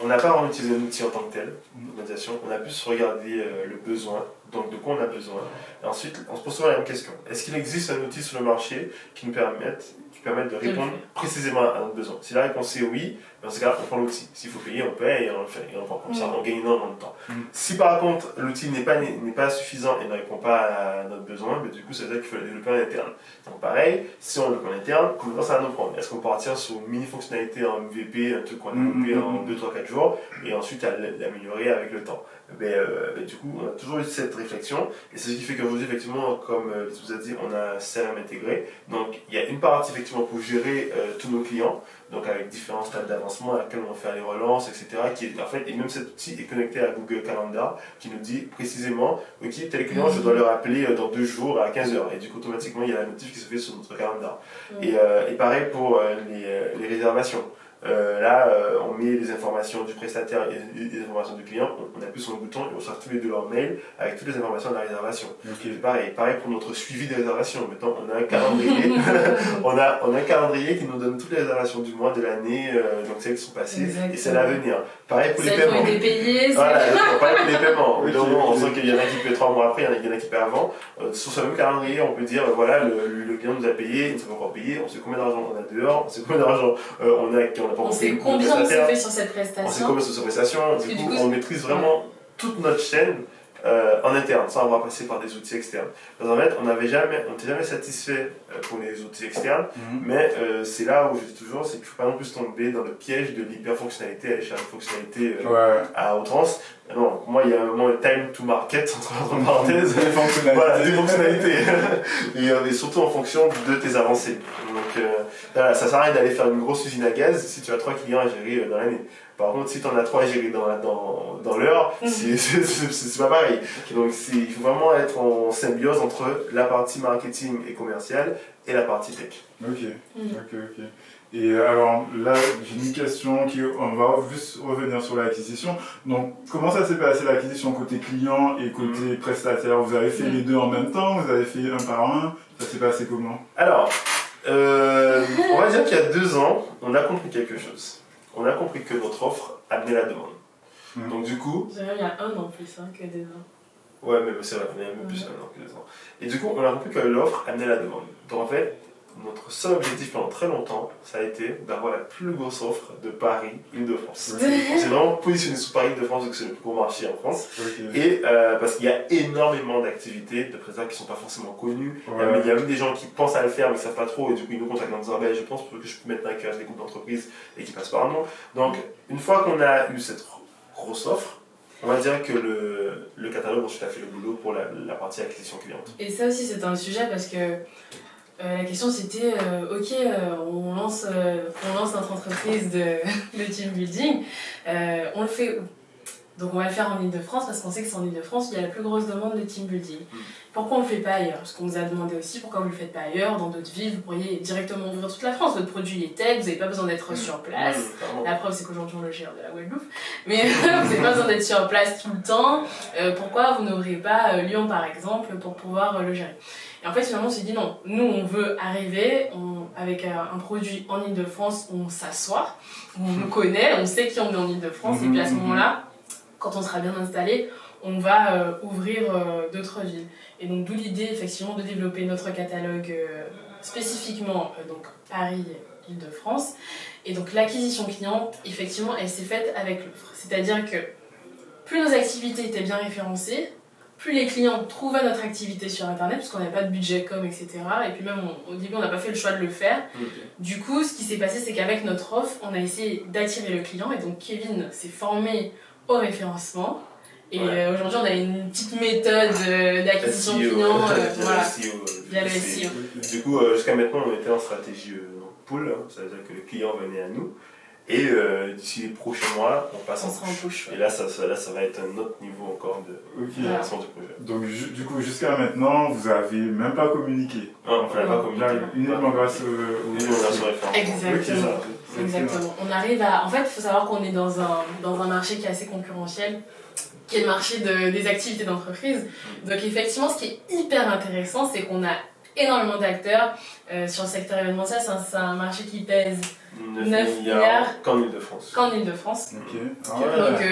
on n'a pas vraiment utilisé un outil en tant que tel, l'automatisation, on a plus regardé le besoin, donc de quoi on a besoin. Et ensuite, on se pose souvent la même question. Est-ce qu'il existe un outil sur le marché qui nous permette de répondre précisément à notre besoin? Si la réponse est oui, dans ce cas-là, on prend l'outil. S'il faut payer, on paye et on le fait. Et on prend comme ça, on gagne énormément de temps. Si par contre, l'outil n'est pas suffisant et ne répond pas à notre besoin, mais du coup, ça veut dire qu'il faut le développer en interne. Donc pareil, si on le développe en interne, combien de temps ça va nous prendre? Est-ce qu'on peut partir sur une mini-fonctionnalité en MVP, un truc qu'on a développé en 2, 3, 4 jours, et ensuite l'améliorer avec le temps? Du coup, on a toujours eu cette réflexion, et c'est ce qui fait qu'aujourd'hui, effectivement, comme je vous ai dit, on a un CRM intégré. Donc, il y a une partie, effectivement, pour gérer tous nos clients, donc avec différents stades d'avancement à laquelle on va faire les relances, etc. Et même cet outil est connecté à Google Calendar, qui nous dit précisément, ok, tel client, je dois le rappeler dans 2 jours à 15h. Et du coup, automatiquement, il y a la notif qui se fait sur notre calendar. Et pareil pour les réservations. On met les informations du prestataire et les informations du client, on appuie sur le bouton et on sort tous les deux leur mail avec toutes les informations de la réservation. Pareil pour notre suivi des réservations. Maintenant, on a un calendrier, on a un calendrier qui nous donne toutes les réservations du mois, de l'année, donc celles qui sont passées. Exactement. Et celles à venir. Pareil pour les paiements. Celles qui ont été payées. Voilà, pareil pour les paiements. On sent qu'il y en a qui paient 3 mois après, il y en a qui paient avant. Sur ce même calendrier, on peut dire le client nous a payé, il ne s'est pas encore payé, on sait combien d'argent on a dehors, on sait combien d'argent on sait combien on s'est fait sur cette prestation. On sait combien sur cette prestation. Du coup, on maîtrise vraiment toute notre chaîne en interne, sans avoir passé par des outils externes. Parce qu'en fait, on n'était jamais satisfait pour les outils externes, mais c'est là où je dis toujours, c'est qu'il ne faut pas non plus tomber dans le piège de l'hyper-fonctionnalité, aller chercher une fonctionnalité à outrance. Non, moi, il y a un moment, time to market, entre parenthèses, des fonctionnalités. et surtout en fonction de tes avancées. Donc, ça sert à rien d'aller faire une grosse usine à gaz si tu as 3 clients à gérer dans l'année. Par contre, si tu en as 3 à gérer dans l'heure, c'est pas pareil. Donc, il faut vraiment être en symbiose entre la partie marketing et commerciale et la partie tech. Ok. Et alors là, j'ai une question on va juste revenir sur l'acquisition. Donc, comment ça s'est passé l'acquisition côté client et côté prestataire? Vous avez fait les deux en même temps? Vous avez fait un par un? Ça s'est passé comment? Alors, on va dire qu'il y a 2 ans, on a compris quelque chose. On a compris que notre offre amenait la demande. Donc du coup... Il y a 1 an plus que 2 ans. Ouais, mais c'est vrai, il y a même plus 1 an que 2 ans. Et du coup, on a compris que l'offre amenait la demande. Donc en fait, notre seul objectif pendant très longtemps, ça a été d'avoir la plus grosse offre de Paris-Île-de-France. On s'est vraiment positionné sur Paris-Île-de-France, donc c'est le plus gros marché en France. Et parce qu'il y a énormément d'activités de prestataires qui ne sont pas forcément connus. Il y a même des gens qui pensent à le faire mais qui ne savent pas trop, et du coup ils nous contactent en disant je pense que je peux mettre un cœur des groupes d'entreprises et qui passent par nous. Donc une fois qu'on a eu cette grosse offre, on va dire que le catalogue ensuite a fait le boulot pour la partie acquisition cliente. Et ça aussi c'est un sujet parce que la question c'était, on lance notre entreprise de team building, on le fait où? Donc on va le faire en Ile-de-France parce qu'on sait que c'est en Ile-de-France où il y a la plus grosse demande de team building. Pourquoi on ne le fait pas ailleurs? Parce qu'on nous a demandé aussi pourquoi vous ne le faites pas ailleurs, dans d'autres villes, vous pourriez directement ouvrir toute la France, votre produit est tech, vous n'avez pas besoin d'être sur place. La preuve c'est qu'aujourd'hui on le gère de la Guadeloupe, mais vous n'avez pas besoin d'être sur place tout le temps. Pourquoi vous n'ouvrez pas Lyon par exemple pour pouvoir le gérer? Et en fait finalement on s'est dit non, nous on veut arriver avec un produit en Ile-de-France, on s'assoit, on nous connaît, on sait qui on est en Ile-de-France, et puis à ce moment-là, quand on sera bien installé, on va ouvrir d'autres villes. Et donc d'où l'idée effectivement de développer notre catalogue spécifiquement donc Paris, Île-de-France. Et donc l'acquisition client, effectivement, elle s'est faite avec l'offre. C'est-à-dire que plus nos activités étaient bien référencées, plus les clients trouvaient notre activité sur internet, parce qu'on n'avait pas de budget com, etc. Et puis même au début on n'a pas fait le choix de le faire. Du coup ce qui s'est passé c'est qu'avec notre offre, on a essayé d'attirer le client, et donc Kevin s'est formé au référencement. Et aujourd'hui, on a une petite méthode d'acquisition client. Voilà. Via le SEO. Du coup, jusqu'à maintenant, on était en stratégie pull, hein, c'est-à-dire que les clients venaient à nous. Et d'ici les prochains mois, on passe en push. Et là, ça va être un autre niveau encore de lancement du projet. Donc, du coup, jusqu'à maintenant, vous n'avez même pas communiqué. Non, on n'a pas communiqué. Uniquement grâce au Exactement. Exactement. On arrive à. En fait, il faut savoir qu'on est dans un marché qui est assez concurrentiel, qui est le marché des activités d'entreprise. Donc, effectivement, ce qui est hyper intéressant, c'est qu'on a énormément d'acteurs sur le secteur événementiel. C'est un marché qui pèse 9 milliards qu'en Ile-de-France. Donc,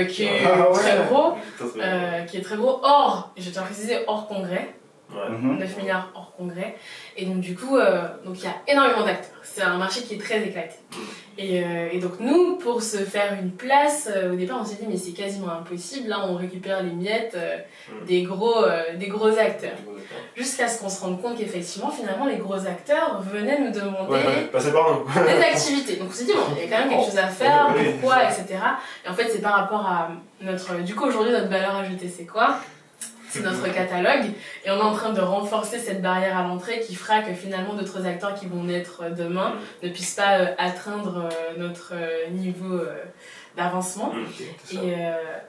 qui est très gros, hors, je tiens à préciser, hors congrès. 9 milliards hors congrès. Et donc, du coup, il y a énormément d'acteurs. C'est un marché qui est très éclaté. Et donc, nous, pour se faire une place, au départ, on s'est dit, mais c'est quasiment impossible. Là, on récupère les miettes des gros acteurs. Jusqu'à ce qu'on se rende compte qu'effectivement, finalement, les gros acteurs venaient nous demander des activités. Donc, on s'est dit, bon, il y a quand même quelque chose à faire, pourquoi, etc. Et en fait, c'est par rapport à notre. Du coup, aujourd'hui, notre valeur ajoutée, c'est quoi ? C'est notre catalogue et on est en train de renforcer cette barrière à l'entrée qui fera que finalement d'autres acteurs qui vont naître demain ne puissent pas atteindre notre niveau d'avancement.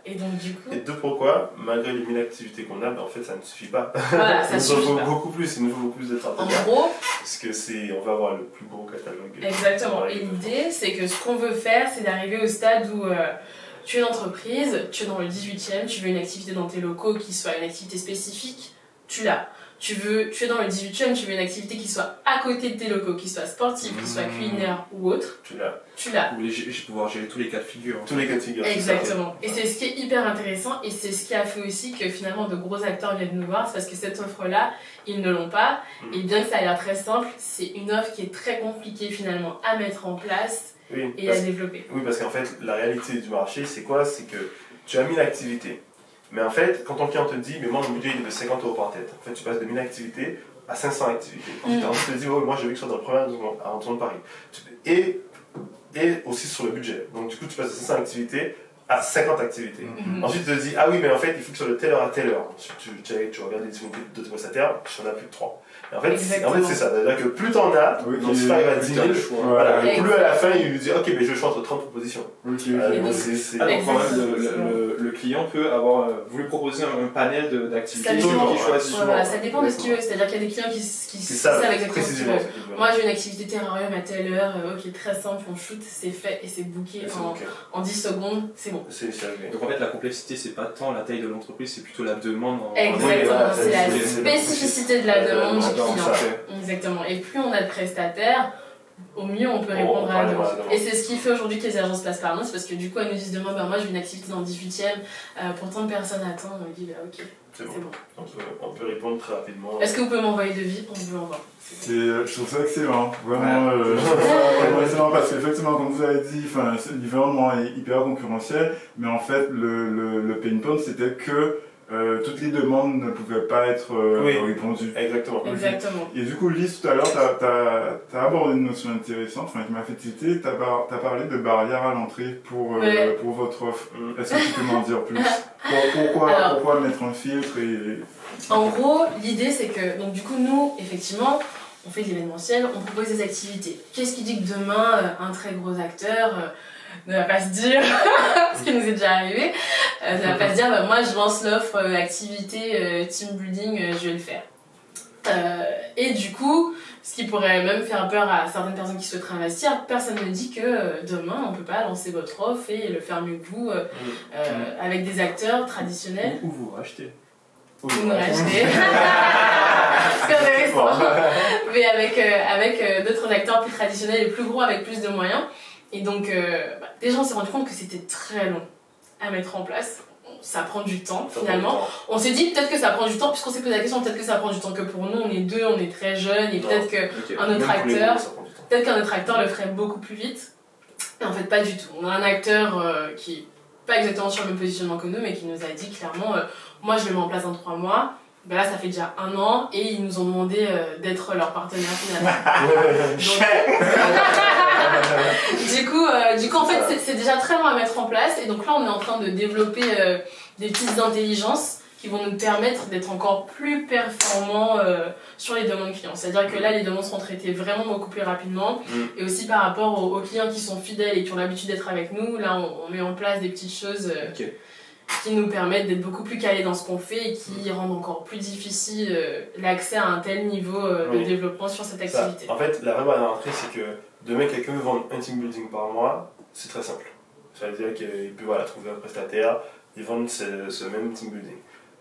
Et donc du coup... Et deux, pourquoi, malgré les 1000 activités qu'on a, en fait ça ne suffit pas. Voilà, ça suffit pas. Beaucoup plus, il nous faut beaucoup plus de partenaires. En gros... Parce que on va avoir le plus gros catalogue. Exactement. Et l'idée, c'est que ce qu'on veut faire, c'est d'arriver au stade où... tu es une entreprise, tu es dans le 18e, tu veux une activité dans tes locaux qui soit une activité spécifique, tu l'as. Tu es dans le 18e, tu veux une activité qui soit à côté de tes locaux, qui soit sportive, qui soit culinaire ou autre. Tu l'as. Vous voulez pouvoir gérer tous les cas de figure. Tous les cas de figure. Exactement. Et c'est ce qui est hyper intéressant et c'est ce qui a fait aussi que finalement de gros acteurs viennent nous voir, c'est parce que cette offre-là, ils ne l'ont pas. Et bien que ça a l'air très simple, c'est une offre qui est très compliquée finalement à mettre en place. Et à développer. Oui, parce qu'en fait, la réalité du marché, c'est quoi ? C'est que tu as 1000 activités. Mais en fait, quand ton client te dit, mais moi, mon budget il est de 50 € par tête, en fait, tu passes de 1000 activités à 500 activités. Ensuite, tu te dis, oh, moi, je veux que ce soit dans le premier arrondissement de Paris. Et aussi sur le budget. Donc, du coup, tu passes de 500 activités à 50 activités. Ensuite, tu te dis, ah oui, mais en fait, il faut que ce soit de telle heure à telle heure. Ensuite, tu regardes les disponibilités d'autres prestataires, tu en as plus de 3. En fait, c'est ça. C'est-à-dire que plus t'en as, donc si t'arrives à 10 000, voilà, et plus à la fin, il lui dit ok, mais je choisis entre 30 propositions. Donc quand même, le client peut avoir. Vous lui proposez un panel d'activités qu'il choisit. Voilà, ça dépend de ce qu'il veut. C'est-à-dire qu'il y a des clients qui savent exactement ce qu'ils veulent. Moi, j'ai une activité terrarium à telle heure, ok, très simple, on shoot, c'est fait et c'est booké en 10 secondes, c'est bon. Donc en fait, la complexité, c'est pas tant la taille de l'entreprise, c'est plutôt la demande. Exactement, c'est la spécificité de la demande du client. Exactement. Et plus on a de prestataires, au mieux on peut répondre à la demande. Et c'est ce qui fait aujourd'hui que les agences passent par nous, c'est parce que du coup elles nous disent demain, moi je veux une activité dans le 18e, pour tant de personnes attendent, on dit ok, c'est bon. On peut répondre très rapidement. Est-ce que vous pouvez m'envoyer de vie ? On veut en voir. Je trouve ça excellent, vraiment excellent parce qu'effectivement, comme vous avez dit, l'environnement est hyper concurrentiel, mais en fait le pain point c'était que toutes les demandes ne pouvaient pas être répondues. Exactement. Et du coup, Lise, tout à l'heure, tu as abordé une notion intéressante qui m'a fait tilter. Tu as parlé de barrières à l'entrée pour votre offre. Est-ce que tu peux m'en dire plus ? Pourquoi mettre un filtre En gros, l'idée c'est que, donc du coup, nous, effectivement, on fait de l'événementiel, on propose des activités. Qu'est-ce qui dit que demain, un très gros acteur ne va pas se dire, ce qui nous est déjà arrivé, ne va pas se dire moi je lance l'offre activité team building, je vais le faire. Et du coup, ce qui pourrait même faire peur à certaines personnes qui souhaiteraient investir, personne ne dit que demain on ne peut pas lancer votre offre et le faire mieux que vous avec des acteurs traditionnels. Ou vous rachetez. Vous nous rachetez. Mais avec d'autres acteurs plus traditionnels et plus gros avec plus de moyens. Et donc, déjà, on s'est rendu compte que c'était très long à mettre en place. Ça prend du temps, finalement. On s'est dit, peut-être que ça prend du temps, puisqu'on s'est posé la question, peut-être que ça prend du temps que pour nous, on est deux, on est très jeunes, et peut-être qu'un autre acteur le ferait beaucoup plus vite. Et en fait, pas du tout. On a un acteur qui n'est pas exactement sur le même positionnement que nous, mais qui nous a dit clairement, moi, je le mets en place dans 3 mois. Ben là, ça fait déjà 1 an et ils nous ont demandé d'être leur partenaire finalement. Du coup, en fait, c'est déjà très long à mettre en place. Et donc là, on est en train de développer des petites intelligences qui vont nous permettre d'être encore plus performants sur les demandes clients. C'est-à-dire que là, les demandes seront traitées vraiment beaucoup plus rapidement. Et aussi par rapport aux clients qui sont fidèles et qui ont l'habitude d'être avec nous, là, on met en place des petites choses qui nous permettent d'être beaucoup plus calés dans ce qu'on fait et qui rendent encore plus difficile l'accès à un tel niveau de développement sur cette activité. En fait, la vraie barrière d'entrée, c'est que demain, quelqu'un veut vendre un team building par mois, c'est très simple. Ça veut dire qu'il peut trouver un prestataire et vendre ce même team building.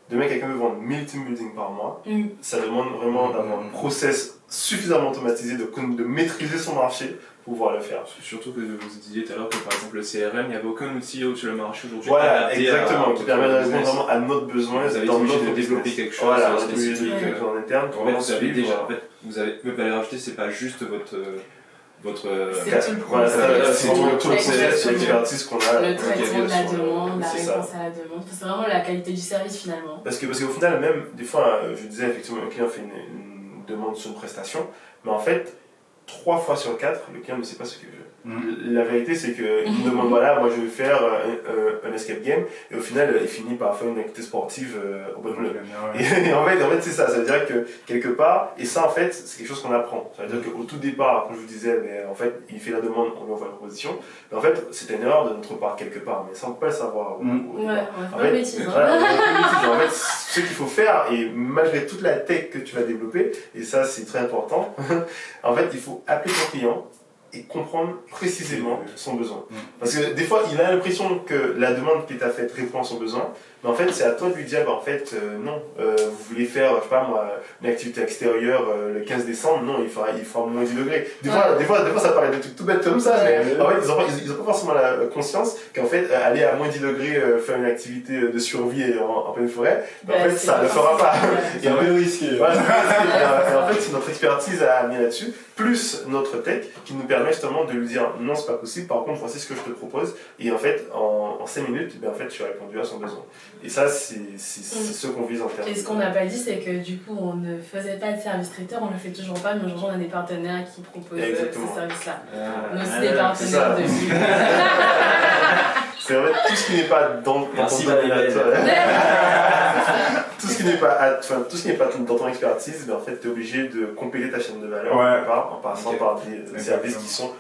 Demain, quelqu'un veut vendre 1000 team building par mois, ça demande vraiment d'avoir un process suffisamment automatisé, de maîtriser son marché pour pouvoir le faire. Surtout que vous disiez tout à l'heure que par exemple le CRM, il n'y avait aucun outil sur le marché aujourd'hui. Voilà, exactement, qui permet de répondre vraiment à notre besoin, dans notre de développer quelque chose spécifique en interne. Vous avez déjà, en fait, vous avez valeur ajoutée, c'est pas juste votre c'est tout le process, c'est tout le process, l'expertise qu'on a. Le traitement de la demande, la réponse à la demande. C'est vraiment la qualité du service finalement. Parce qu'au final, même des fois, je disais effectivement, un client fait une demande sur une prestation, mais en fait, 3 fois sur 4, le client ne sait pas ce qu'il veut. La vérité, c'est qu'il me demande voilà, moi je vais faire un escape game, et au final, il finit par faire une activité sportive au bon bleu. Et en fait, c'est ça, ça veut dire que quelque part, et ça en fait, c'est quelque chose qu'on apprend. Ça veut dire qu'au tout départ, comme je vous disais, en fait, il fait la demande, on lui envoie la proposition, mais en fait, c'était une erreur de notre part quelque part, mais ça on peut pas le savoir. En fait, ce qu'il faut faire, et malgré toute la tech que tu vas développer, et ça c'est très important, en fait, il faut appeler ton client et comprendre précisément son besoin. Parce que des fois, il a l'impression que la demande qu'il t'a faite répond à son besoin, mais en fait, c'est à toi de lui dire, non, vous voulez faire, je sais pas moi, une activité extérieure le 15 décembre, non, il fera moins 10 degrés. Des fois, ça paraît des trucs tout bêtes comme ça, mais en fait, ils ont pas forcément la conscience qu'en fait, aller à moins 10 degrés faire une activité de survie en pleine forêt, en fait, ça ne le fera pas. C'est un peu risqué. Et en fait, c'est notre expertise à amener là-dessus, plus notre tech, qui nous permet justement de lui dire non, c'est pas possible, par contre, voici ce que je te propose. Et en fait, en 5 minutes, en fait, tu as répondu à son besoin. Et ça, c'est ce qu'on vise en termes. Et ce qu'on n'a pas dit, c'est que du coup, on ne faisait pas de service traiteur, on ne le fait toujours pas, mais aujourd'hui, on a des partenaires qui proposent ces services-là. On a aussi des partenaires de c'est vrai, tout ce qui n'est pas dans ton ordinateur. Tout ce qui n'est pas dans ton expertise, en fait, tu es obligé de compléter ta chaîne de valeur en passant par des services qui sont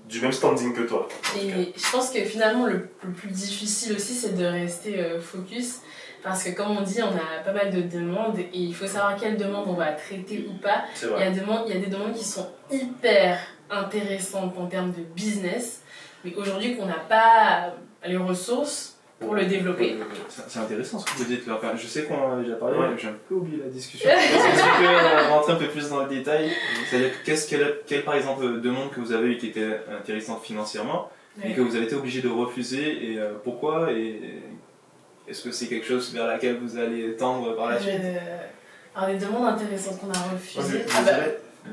du même standing que toi. Et je pense que finalement, le plus difficile aussi, c'est de rester focus. Parce que comme on dit, on a pas mal de demandes et il faut savoir quelles demandes on va traiter ou pas. Il y a des demandes qui sont hyper intéressantes en termes de business, mais aujourd'hui qu'on n'a pas les ressources pour le développer. C'est intéressant ce que vous dites là. Je sais qu'on en a déjà parlé, mais j'ai un peu oublié la discussion. Est-ce que tu peux rentrer un peu plus dans le détail? C'est-à-dire quelle par exemple demande que vous avez eu qui était intéressante financièrement et que vous avez été obligé de refuser et pourquoi et est-ce que c'est quelque chose vers laquelle vous allez tendre par la suite? Alors des demandes intéressantes qu'on a refusées.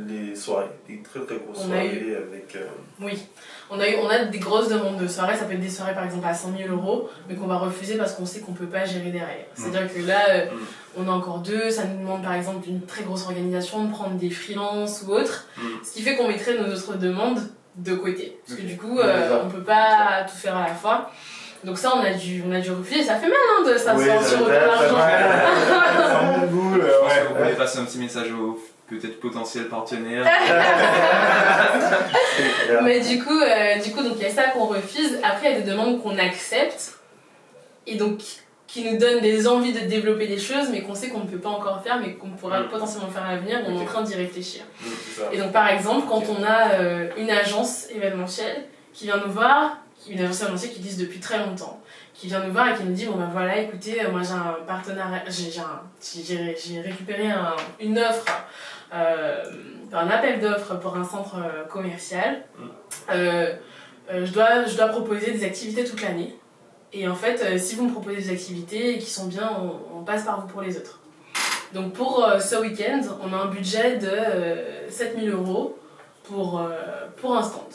Les soirées, des très très grosses soirées avec... Oui, on a des grosses demandes de soirées, ça peut être des soirées par exemple à 100 000 €, mais qu'on va refuser parce qu'on sait qu'on ne peut pas gérer derrière. C'est-à-dire que là, on a encore 2, ça nous demande par exemple d'une très grosse organisation, de prendre des freelances ou autres, ce qui fait qu'on mettrait nos autres demandes de côté. Parce que du coup, on ne peut pas tout faire à la fois. Donc ça, on a dû refuser, ça fait mal de s'asseoir sur de l'argent. Vous pouvez passer un petit message aux peut-être potentiels partenaires. Mais du coup, donc il y a ça qu'on refuse. Après, il y a des demandes qu'on accepte et donc qui nous donnent des envies de développer des choses, mais qu'on sait qu'on ne peut pas encore faire, mais qu'on pourra potentiellement faire à l'avenir. On est en train d'y réfléchir. Et donc, par exemple, quand on a une agence événementielle qui vient nous voir, une agence événementielle qui existe depuis très longtemps, qui vient nous voir et qui nous dit bon ben voilà, écoutez, moi j'ai un partenariat, j'ai récupéré une offre, un appel d'offres pour un centre commercial. Je dois proposer des activités toute l'année. Et en fait, si vous me proposez des activités qui sont bien, on passe par vous pour les autres. Donc pour ce week-end, on a un budget de 7 000 € pour un stand.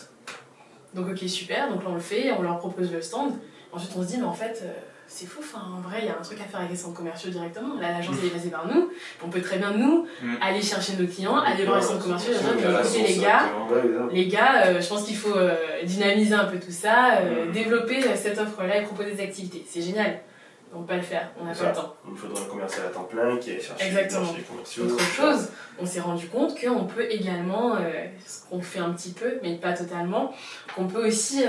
Donc ok, super, donc là on le fait, on leur propose le stand. Ensuite on se dit mais en fait c'est fou, en vrai il y a un truc à faire avec les centres commerciaux directement. Là l'agence elle est passée par nous, on peut très bien nous aller chercher nos clients, aller voir les centres commerciaux, écoutez les gars, je pense qu'il faut dynamiser un peu tout ça, développer cette offre-là et proposer des activités. C'est génial. On peut pas le faire, on n'a pas le temps. Il faudrait un commercial à temps plein qui aille chercher les commerciaux. Autre chose, on s'est rendu compte qu'on peut également, ce qu'on fait un petit peu, mais pas totalement, qu'on peut aussi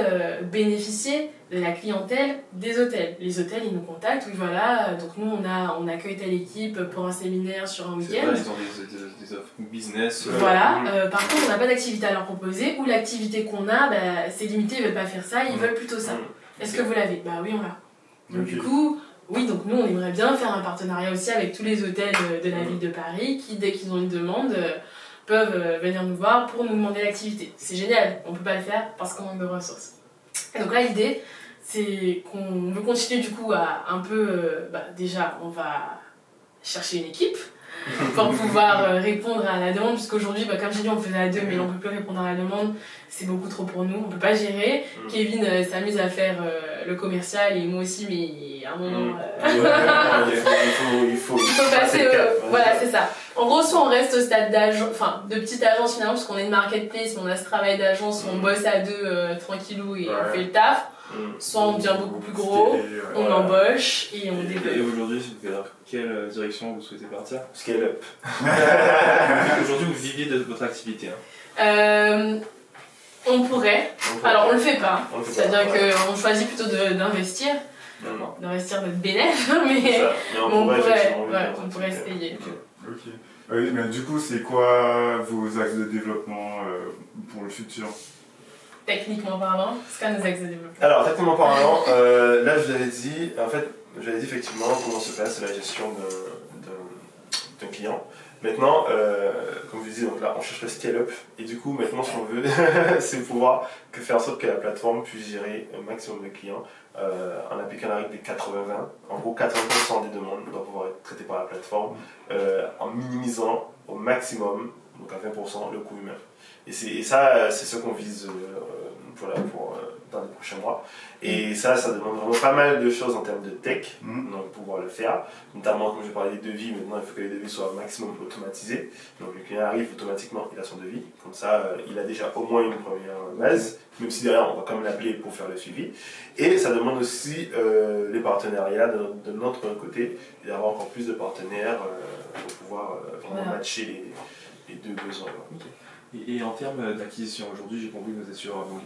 bénéficier de la clientèle des hôtels. Les hôtels, ils nous contactent, oui voilà, donc nous on accueille telle équipe pour un séminaire sur un week-end. Vrai, ils ont des offres business. Voilà, par contre on n'a pas d'activité à leur proposer, ou l'activité qu'on a, c'est limité, ils veulent pas faire ça, ils veulent plutôt ça. Est-ce que vous l'avez ? Bah oui, on l'a. Donc du coup, oui, donc nous on aimerait bien faire un partenariat aussi avec tous les hôtels de la ville de Paris qui, dès qu'ils ont une demande, peuvent venir nous voir pour nous demander l'activité. C'est génial, on peut pas le faire parce qu'on manque de ressources. Et donc là l'idée, c'est qu'on veut continuer du coup à un peu, déjà on va chercher une équipe pour pouvoir répondre à la demande, puisqu'aujourd'hui, comme j'ai dit, on le faisait à deux, mais on ne peut plus répondre à la demande, c'est beaucoup trop pour nous, on ne peut pas gérer. Kevin s'amuse à faire le commercial et moi aussi, mais à un moment... il faut passer voilà, c'est ça. En gros, soit on reste au stade d'agence, de petite agence finalement, parce qu'on est une marketplace, mais on a ce travail d'agence où on bosse à deux tranquillou et on fait le taf. Soit on devient beaucoup plus gros, on embauche et on développe. Et aujourd'hui, vers quelle direction vous souhaitez partir ? Scale up. Aujourd'hui, vous viviez de votre activité. On pourrait. Alors on le fait pas. C'est-à-dire qu'on choisit plutôt d'investir. D'investir notre bénéfice, mais on pourrait essayer. Ok. Oui, mais du coup, c'est quoi vos axes de développement pour le futur ? Techniquement parlant, c'est quoi nos axes de développement ? Alors, techniquement parlant, là je vous avais dit, effectivement comment se passe la gestion d'un client. Maintenant, comme je vous dis, donc là on cherche le scale-up, et du coup maintenant ce qu'on veut, c'est pouvoir faire en sorte que la plateforme puisse gérer un maximum de clients en appliquant la règle des 80-20. En gros, 80% des demandes doivent pouvoir être traitées par la plateforme en minimisant au maximum, donc à 20%, le coût humain. Et ça, c'est ce qu'on vise dans les prochains mois. Et ça demande vraiment pas mal de choses en termes de tech, donc pouvoir le faire. Notamment, comme je parlais des devis, maintenant il faut que les devis soient au maximum automatisés. Donc le client arrive automatiquement, il a son devis. Comme ça, il a déjà au moins une première base, même si derrière on va quand même l'appeler pour faire le suivi. Et ça demande aussi les partenariats de notre côté, et d'avoir encore plus de partenaires pour pouvoir vraiment matcher les deux besoins. Et en termes d'acquisition, aujourd'hui j'ai compris que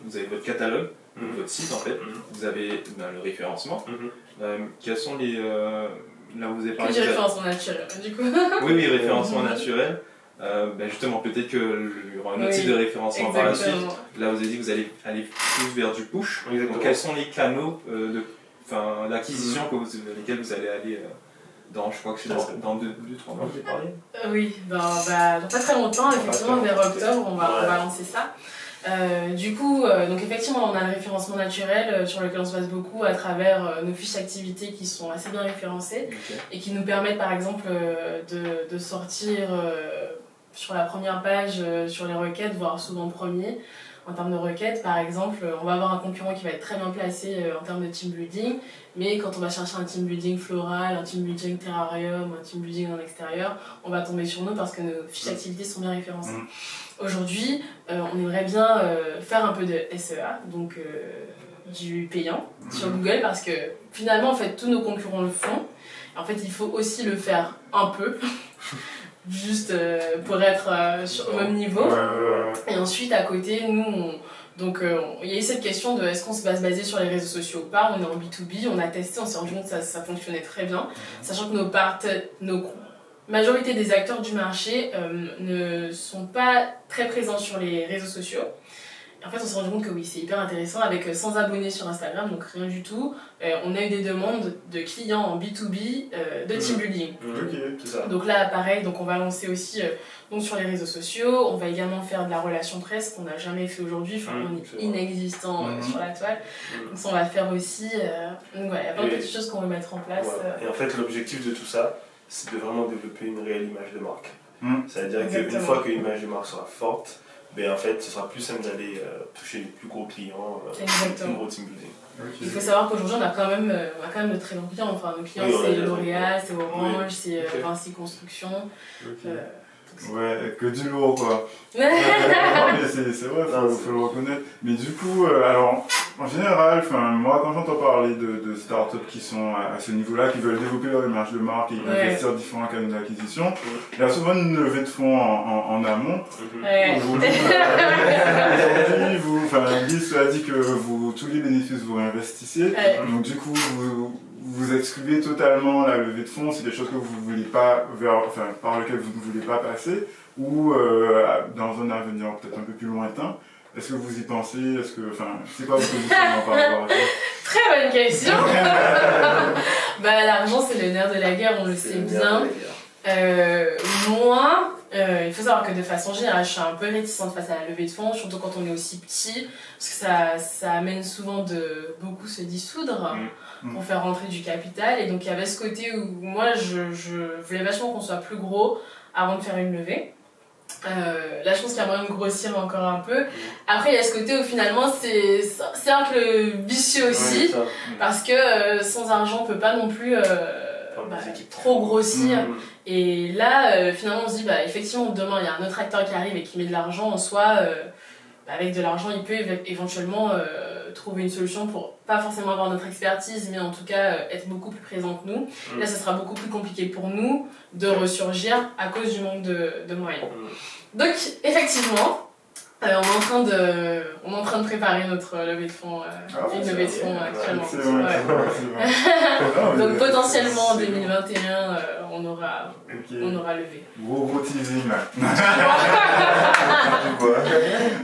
vous avez votre catalogue, votre site en fait, vous avez le référencement. Quels sont les... là où vous avez parlé... référencement naturel, du coup. Oui, référencement naturel. Justement, peut-être qu'il y aura un autre type de référencement par la suite. Là vous avez dit que vous allez aller plus vers du push. Donc quels sont les canaux d'acquisition lesquels vous allez aller je crois que c'est dans 2-3 mois, vous avez parlé. Oui, dans pas très longtemps, effectivement, vers octobre, on va lancer ça. Du coup, donc effectivement, on a le référencement naturel sur lequel on se base beaucoup à travers nos fiches d'activité qui sont assez bien référencées et qui nous permettent par exemple de sortir sur la première page sur les requêtes, voire souvent premier. En termes de requêtes, par exemple, on va avoir un concurrent qui va être très bien placé en termes de team building, mais quand on va chercher un team building floral, un team building terrarium, un team building en extérieur, on va tomber sur nous parce que nos fiches d'activité sont bien référencées. Aujourd'hui, on aimerait bien faire un peu de SEA, donc du payant sur Google, parce que finalement, en fait, tous nos concurrents le font. En fait, il faut aussi le faire un peu. Juste pour être au même niveau. Et ensuite, à côté, nous, il y a eu cette question de est-ce qu'on se base sur les réseaux sociaux ou pas. On est en B2B, on a testé, on s'est rendu compte que ça fonctionnait très bien. Sachant que nos majorité des acteurs du marché ne sont pas très présents sur les réseaux sociaux. En fait, on s'est rendu compte que oui, c'est hyper intéressant avec 100 abonnés sur Instagram, donc rien du tout. On a eu des demandes de clients en B2B de team building. C'est ça. Donc là, pareil, on va lancer aussi donc sur les réseaux sociaux. On va également faire de la relation presse qu'on n'a jamais fait aujourd'hui. On est inexistant sur la toile. Donc ça, on va faire aussi. Il y a plein de petites choses qu'on veut mettre en place. Et en fait, l'objectif de tout ça, c'est de vraiment développer une réelle image de marque. C'est-à-dire qu'une fois que l'image de marque sera forte, en fait, ce sera plus simple d'aller toucher les plus gros clients, plus gros team building. Okay. Il faut savoir qu'aujourd'hui, on a quand même de très bons clients. Enfin, nos clients, c'est L'Oréal, c'est Orange, c'est Vinci Construction. Ouais, que du lourd quoi. Non, mais c'est vrai, faut le reconnaître. Mais du coup, alors, en général, moi quand j'entends parler de startups qui sont à ce niveau-là, qui veulent développer leur image de marque et investir différents canaux d'acquisition, il y a souvent une levée de fonds en amont. Aujourd'hui, Lise a dit que tous les bénéfices vous réinvestissez. Donc du coup, vous excluez totalement la levée de fonds, c'est des choses que vous voulez pas par lesquelles vous ne voulez pas passer, ou dans un avenir peut-être un peu plus lointain. Est-ce que vous y pensez? C'est quoi votre positionnement par rapport à ça? Très bonne question. L'argent c'est le nerf de la guerre, on le sait bien. Moi, il faut savoir que de façon générale, je suis un peu réticente face à la levée de fonds, surtout quand on est aussi petit, parce que ça amène souvent de beaucoup se dissoudre pour faire rentrer du capital. Et donc il y avait ce côté où moi, je voulais vachement qu'on soit plus gros avant de faire une levée. Là, je pense qu'il y a moyen de grossir encore un peu. Après, il y a ce côté où finalement, c'est un peu vicieux aussi, parce que sans argent, on peut pas non plus trop grossir. Et là, finalement, on se dit, effectivement, demain, il y a un autre acteur qui arrive et qui met de l'argent en soi. Avec de l'argent, il peut éventuellement trouver une solution pour pas forcément avoir notre expertise, mais en tout cas être beaucoup plus présent que nous. Là, ça sera beaucoup plus compliqué pour nous de ressurgir à cause du manque de moyens. Donc, effectivement, on est en train de préparer notre levée de fonds, une levée de fonds actuellement. Donc, potentiellement en 2021, on aura levé. Gros teasing là.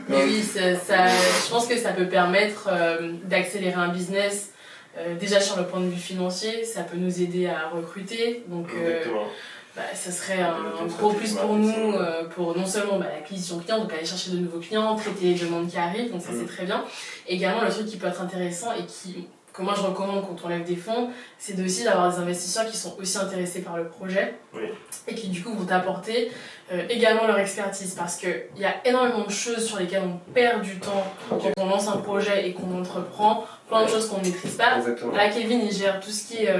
Mais oui, je pense que ça peut permettre d'accélérer un business. Déjà sur le point de vue financier, ça peut nous aider à recruter. Donc, ça serait un gros plus pour nous, pour non seulement l'acquisition client, donc aller chercher de nouveaux clients, traiter les demandes qui arrivent, donc ça c'est très bien. Et également, le truc qui peut être intéressant et que moi je recommande quand on lève des fonds, c'est aussi d'avoir des investisseurs qui sont aussi intéressés par le projet et qui du coup vont apporter également leur expertise, parce qu'il y a énormément de choses sur lesquelles on perd du temps quand on lance un projet et qu'on entreprend, plein de choses qu'on ne maîtrise pas. Là, Kevin il gère tout ce qui est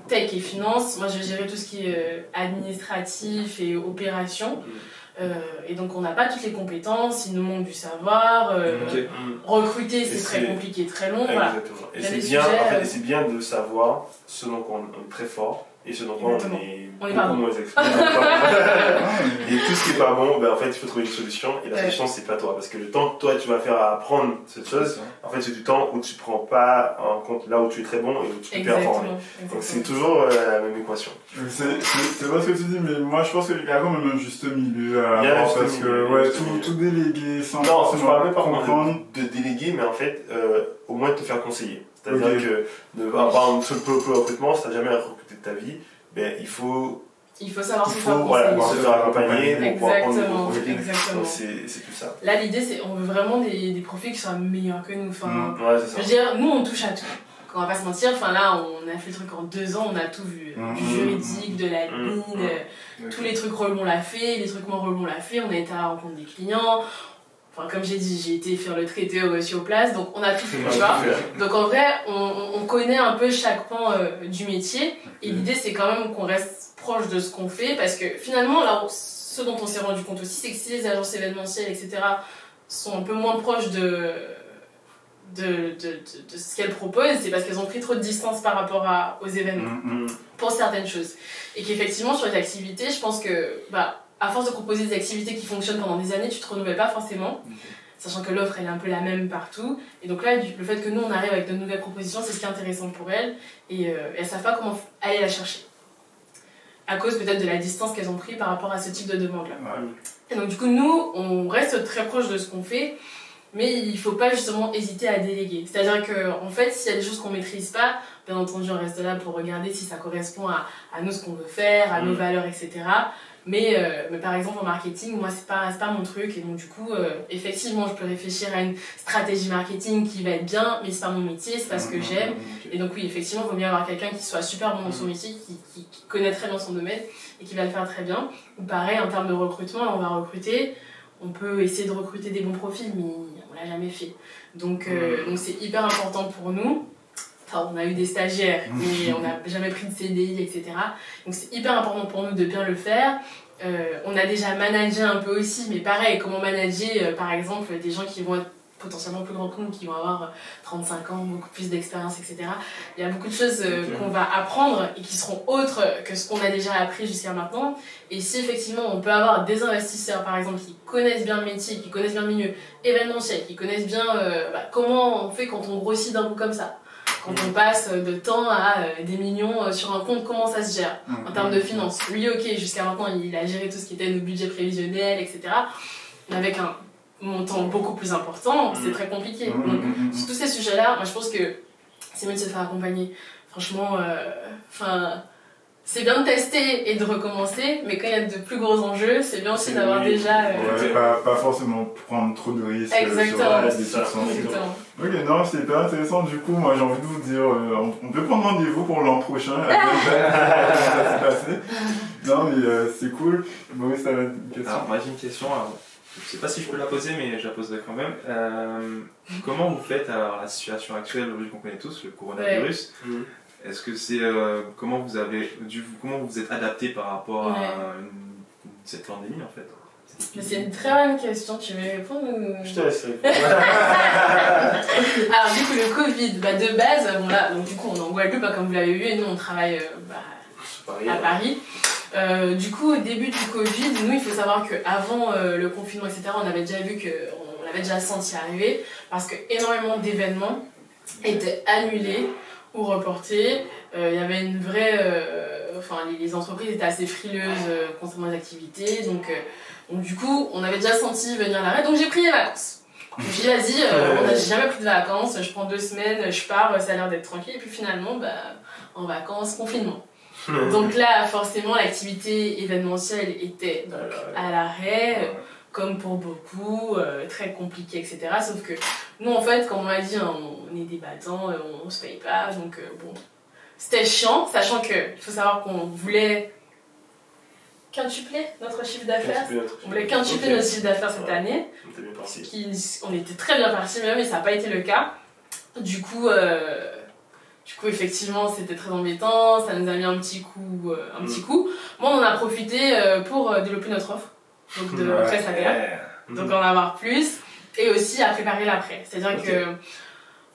tech et finance, moi je vais gérer tout ce qui est administratif et opération. Et donc on n'a pas toutes les compétences, il nous manque du savoir, recruter c'est très compliqué, très long. Voilà. Et c'est bien de savoir ce dont on est très fort et ce dont on est beaucoup moins expert. Et tout ce qui est pas bon, en fait il faut trouver une solution, et la solution c'est pas toi, parce que le temps que toi tu vas faire à apprendre cette chose, en fait c'est du temps où tu prends pas en compte là où tu es très bon et où tu peux performer. Donc c'est toujours la même équation. C'est pas ce que tu dis, mais moi je pense qu'il y a quand même un juste milieu à avoir, parce que tout déléguer sans je parle même pas comprendre de déléguer, mais en fait au moins de te faire conseiller. C'est-à-dire que, par exemple, sur le recrutement, si tu n'as jamais recruté de ta vie, il faut savoir se faire accompagner pour pouvoir prendre le bon. Exactement. Donc c'est tout ça. Là, l'idée, c'est on veut vraiment des profils qui soient meilleurs que nous. Enfin, c'est ça. Je veux dire, nous, on touche à tout. On va pas se mentir, là, on a fait le truc en 2 ans, on a tout vu. Du juridique, de la ligne, tous les trucs relous, on l'a fait, les trucs moins relous, on l'a fait, on a été à la rencontre des clients. Comme j'ai dit, j'ai été faire le traité sur place, donc on a tout fait, tu vois. Donc en vrai, on connaît un peu chaque pan du métier, et l'idée c'est quand même qu'on reste proche de ce qu'on fait, parce que finalement, là, ce dont on s'est rendu compte aussi, c'est que si les agences événementielles, etc., sont un peu moins proches de ce qu'elles proposent, c'est parce qu'elles ont pris trop de distance par rapport aux événements, pour certaines choses. Et qu'effectivement, sur les activités, je pense que, à force de proposer des activités qui fonctionnent pendant des années, tu te renouvelles pas forcément, sachant que l'offre elle est un peu la même partout. Et donc là, le fait que nous on arrive avec de nouvelles propositions, c'est ce qui est intéressant pour elles, et elles savent pas comment aller la chercher, à cause peut-être de la distance qu'elles ont pris par rapport à ce type de demande là. Et donc du coup, nous on reste très proche de ce qu'on fait, mais il faut pas justement hésiter à déléguer. C'est-à-dire qu'en fait, s'il y a des choses qu'on maîtrise pas, bien entendu on reste là pour regarder si ça correspond à nous, ce qu'on veut faire, à nos valeurs, etc. Mais par exemple en marketing, moi c'est pas mon truc, et donc du coup effectivement je peux réfléchir à une stratégie marketing qui va être bien, mais c'est pas mon métier, c'est pas ce que j'aime. Et donc oui, effectivement il vaut mieux avoir quelqu'un qui soit super bon dans son métier, qui connaît très bien son domaine et qui va le faire très bien. Ou pareil en termes de recrutement, là, on va recruter, on peut essayer de recruter des bons profils, mais on l'a jamais fait. Donc c'est hyper important pour nous. Enfin, on a eu des stagiaires, mais on n'a jamais pris de CDI, etc. Donc c'est hyper important pour nous de bien le faire. On a déjà managé un peu aussi, mais pareil, comment manager par exemple des gens qui vont être potentiellement plus grands que nous, qui vont avoir 35 ans, beaucoup plus d'expérience, etc. Il y a beaucoup de choses qu'on va apprendre et qui seront autres que ce qu'on a déjà appris jusqu'à maintenant. Et si effectivement on peut avoir des investisseurs par exemple qui connaissent bien le métier, qui connaissent bien le milieu événementiel, qui connaissent bien comment on fait quand on grossit d'un coup comme ça. Quand on passe de temps à des millions sur un compte, comment ça se gère en termes de finances. Lui, ok, jusqu'à maintenant, il a géré tout ce qui était nos budgets prévisionnels, etc. Mais avec un montant beaucoup plus important, c'est très compliqué. Donc, sur tous ces sujets-là, moi, je pense que c'est mieux de se faire accompagner. Franchement, c'est bien de tester et de recommencer, mais quand il y a de plus gros enjeux, c'est bien aussi d'avoir déjà... pas forcément prendre trop de risques Exactement. sur la discussion. Ok, non, c'est hyper intéressant. Du coup, moi j'ai envie de vous dire, on peut prendre rendez-vous pour l'an prochain. Ça s'est passé. Non, mais c'est cool. Boris, t'avais une question? Alors, moi j'ai une question. Alors, je sais pas si je peux la poser, mais je la poserai quand même. Comment vous faites alors la situation actuelle, qu'on connaît tous, le coronavirus? Est-ce que c'est comment vous vous êtes adapté par rapport à cette pandémie en fait? C'est une très bonne question, tu veux répondre ou... Je te laisse répondre. Alors du coup le Covid, de base, bon là, donc du coup on est en Guadeloupe comme vous l'avez vu et nous on travaille à Paris. Du coup au début du Covid, nous il faut savoir qu'avant le confinement etc, on avait déjà vu qu'on l'avait déjà senti arriver parce que énormément d'événements étaient annulés ou reportés. Il y avait une vraie... les entreprises étaient assez frileuses concernant les activités, donc du coup, on avait déjà senti venir l'arrêt, donc j'ai pris les vacances. Je me suis dit, vas-y, on n'a jamais pris de vacances, je prends 2 semaines, je pars, ça a l'air d'être tranquille, et puis finalement, en vacances, confinement. Donc là, forcément, l'activité événementielle était à l'arrêt, comme pour beaucoup, très compliqué, etc. Sauf que nous, en fait, comme on m'a dit, on est des battants, on se paye pas, donc bon... C'était chiant, sachant qu'il faut savoir qu'on voulait quintupler notre chiffre d'affaires. On voulait quintupler notre chiffre d'affaires cette année. On était très bien partis même, mais ça n'a pas été le cas. Du coup, effectivement, c'était très embêtant, ça nous a mis un petit coup. Moi, on en a profité pour développer notre offre, donc de prestataires, donc en avoir plus, et aussi à préparer l'après. C'est-à-dire que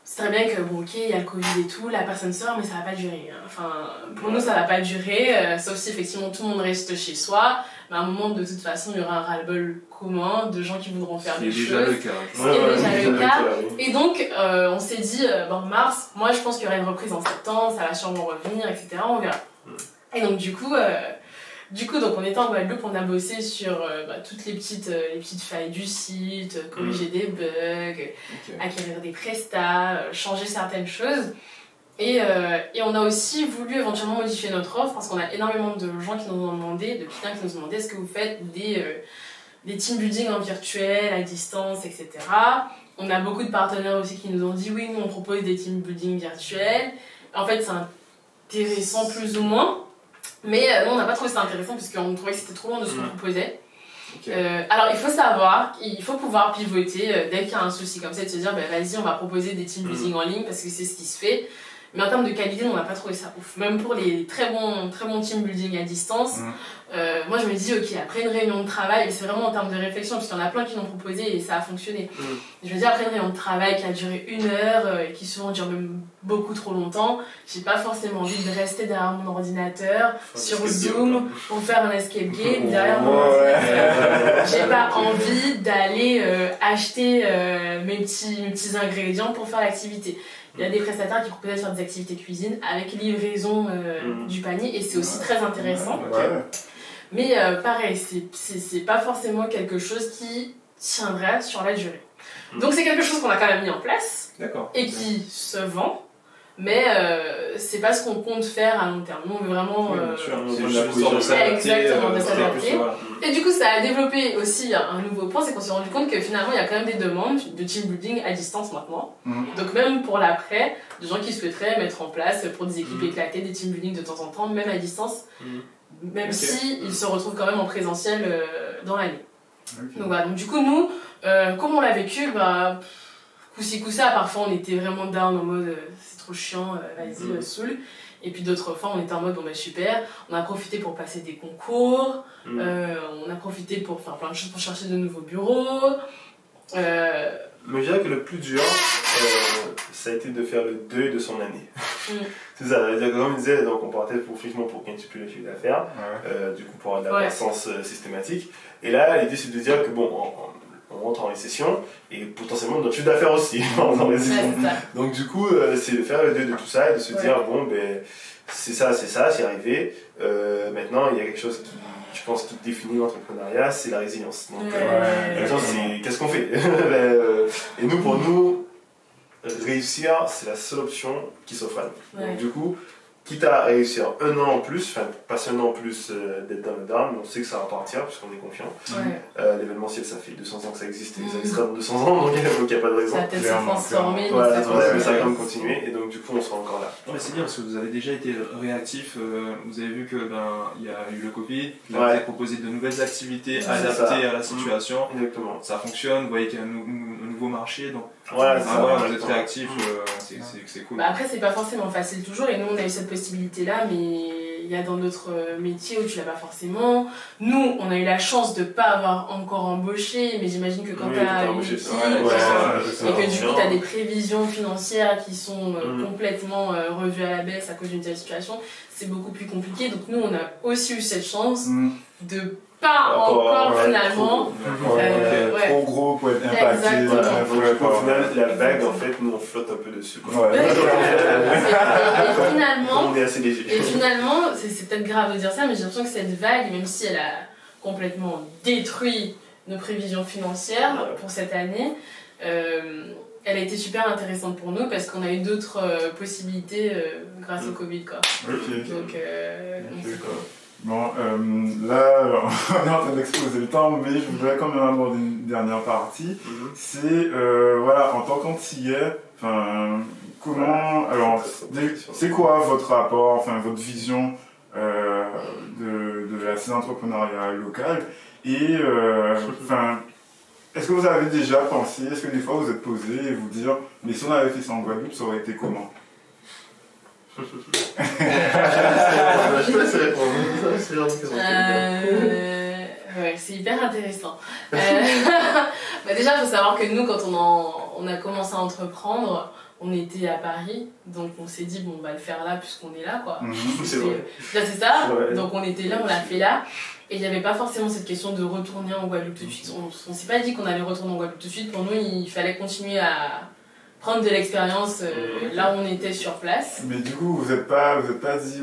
c'est très bien que, il y a le Covid et tout, la personne sort, mais ça va pas durer. Enfin, pour nous, ça va pas durer, sauf si effectivement tout le monde reste chez soi. Mais à un moment, de toute façon, il y aura un ras-le-bol commun de gens qui voudront faire des choses. C'est déjà le cas. Et donc, on s'est dit, en mars, moi je pense qu'il y aura une reprise en septembre, ça va sûrement revenir, etc. On verra. Et donc, du coup, donc on était en Guadeloupe, on a bossé sur toutes les petites failles du site, corriger des bugs, acquérir des prestats, changer certaines choses. Et on a aussi voulu éventuellement modifier notre offre parce qu'on a énormément de gens qui nous ont demandé, de clients qui nous ont demandé est-ce que vous faites des team building en virtuel, à distance, etc. On a beaucoup de partenaires aussi qui nous ont dit oui, nous on propose des team building virtuels. En fait, c'est intéressant plus ou moins. Mais nous, on n'a pas trouvé ça intéressant parce qu'on trouvait que c'était trop loin de ce qu'on proposait. Alors, il faut savoir, il faut pouvoir pivoter dès qu'il y a un souci comme ça, de se dire, vas-y, on va proposer des team building en ligne parce que c'est ce qui se fait. Mais en termes de qualité, on n'a pas trouvé ça ouf. Même pour les très bons team building à distance, moi je me dis, ok, après une réunion de travail, et c'est vraiment en termes de réflexion, parce qu'il y en a plein qui l'ont proposé et ça a fonctionné. Je me dis, après une réunion de travail qui a duré 1 heure, et qui souvent dure même beaucoup trop longtemps, j'ai pas forcément envie de rester derrière mon ordinateur, sur Zoom, pour faire un escape game, derrière mon ordinateur. J'ai pas envie d'aller acheter mes petits ingrédients pour faire l'activité. Il y a des prestataires qui proposaient de faire des activités cuisine avec livraison du panier et c'est aussi très intéressant. Mais pareil, c'est pas forcément quelque chose qui tiendrait sur la durée. Donc c'est quelque chose qu'on a quand même mis en place et qui se vend. Mais c'est pas ce qu'on compte faire à long terme. Nous, on veut vraiment... Exactement, de s'adapter. Et du coup, ça a développé aussi un nouveau point, c'est qu'on s'est rendu compte que finalement, il y a quand même des demandes de team building à distance maintenant. Donc même pour l'après, des gens qui souhaiteraient mettre en place pour des équipes éclatées, des team building de temps en temps, même à distance, même si ils se retrouvent quand même en présentiel dans l'année. Okay. Donc voilà, donc du coup nous, comme on l'a vécu, coup-ci coup-ça, parfois on était vraiment down en mode c'est trop chiant, vas-y, saoul. Et puis d'autres fois on était en mode bon super, on a profité pour passer des concours, on a profité pour faire plein de choses pour chercher de nouveaux bureaux. Mais je dirais que le plus dur, ça a été de faire le deuil de son année. C'est ça, comme on disait, donc on partait pour quintupler le chiffre d'affaires, du coup pour avoir de la croissance systématique. Et là, l'idée c'est de dire que bon, on rentre en récession et potentiellement notre chiffre d'affaires aussi rentre en récession. Donc du coup, c'est de faire le deuil de tout ça et de se dire bon, ben c'est ça, c'est arrivé. Maintenant, il y a quelque chose qui, je pense, qui définit l'entrepreneuriat, c'est la résilience. Donc, la résilience, c'est qu'est-ce qu'on fait. Et nous, pour nous, réussir, c'est la seule option qui s'offre à nous. Donc, du coup, quitte à réussir un an en plus, enfin, passer un an en plus d'être dans le down, on sait que ça va partir puisqu'on est confiant. L'événementiel, ça fait 200 ans que ça existe et ça existera dans 200 ans, donc il n'y a pas de raison. Ça a peut-être se transformer, mais ça va quand même continuer et donc du coup on sera encore là. Non, mais c'est bien parce que vous avez déjà été réactif, vous avez vu que il y a eu le Covid, vous avez proposé de nouvelles activités adaptées à la situation. Exactement. Ça fonctionne, vous voyez qu'il y a un nouveau marché, donc vous êtes réactif, c'est cool. Après c'est pas forcément facile toujours et nous on a eu cette possibilité là, mais il y a dans d'autres métiers où tu l'as pas forcément. Nous on a eu la chance de pas avoir encore embauché, mais j'imagine que quand tu as une équipe et que du coup tu as des prévisions financières qui sont complètement revues à la baisse à cause d'une telle situation, c'est beaucoup plus compliqué. Donc nous on a aussi eu cette chance de pas encore finalement trop gros pour être impacté. Au final, la vague, en fait, nous on flotte un peu dessus. Et finalement, on est assez léger. Et finalement, c'est peut-être grave de dire ça, mais j'ai l'impression que cette vague, même si elle a complètement détruit nos prévisions financières pour cette année, elle a été super intéressante pour nous parce qu'on a eu d'autres possibilités grâce au Covid, quoi. Donc, bon, là, on est en train d'exposer le temps, mais je voudrais quand même aborder une dernière partie. C'est, voilà, en tant qu'antillais, comment, alors, c'est quoi votre rapport, enfin, votre vision de la scène entrepreneuriale locale et, est-ce que vous avez déjà pensé, est-ce que des fois vous êtes posé et vous dire, mais si on avait fait ça en Guadeloupe, ça aurait été comment? Je te laisse répondre. C'est genre de question. Ouais, c'est hyper intéressant. Déjà, il faut savoir que nous, quand on a commencé à entreprendre, on était à Paris, donc on s'est dit, bon, on va le faire là puisqu'on est là, quoi. C'est vrai. Là, c'est ça, donc on était là, on l'a fait là. Et il n'y avait pas forcément cette question de retourner en Guadeloupe tout de suite. On ne s'est pas dit qu'on allait retourner en Guadeloupe tout de suite. Pour nous, il fallait continuer à prendre de l'expérience là où on était sur place. Mais du coup, vous êtes pas dit,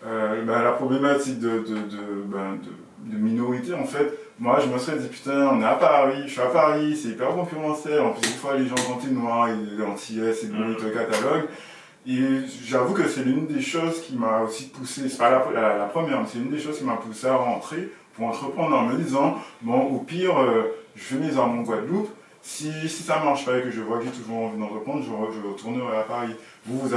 la problématique de minorité, en fait, moi je me serais dit, putain, on est à Paris, je suis à Paris, c'est hyper concurrentiel, en plus une fois les gens quand ils noirs, les antillais, c'est bon, ils te cataloguent. Et j'avoue que c'est l'une des choses qui m'a aussi poussé, c'est pas la première, mais c'est l'une des choses qui m'a poussé à rentrer pour entreprendre en me disant, bon, au pire, je venais dans mon Guadeloupe, si ça marche pas et que je vois que j'ai toujours envie d'entreprendre, je retournerai à Paris. Vous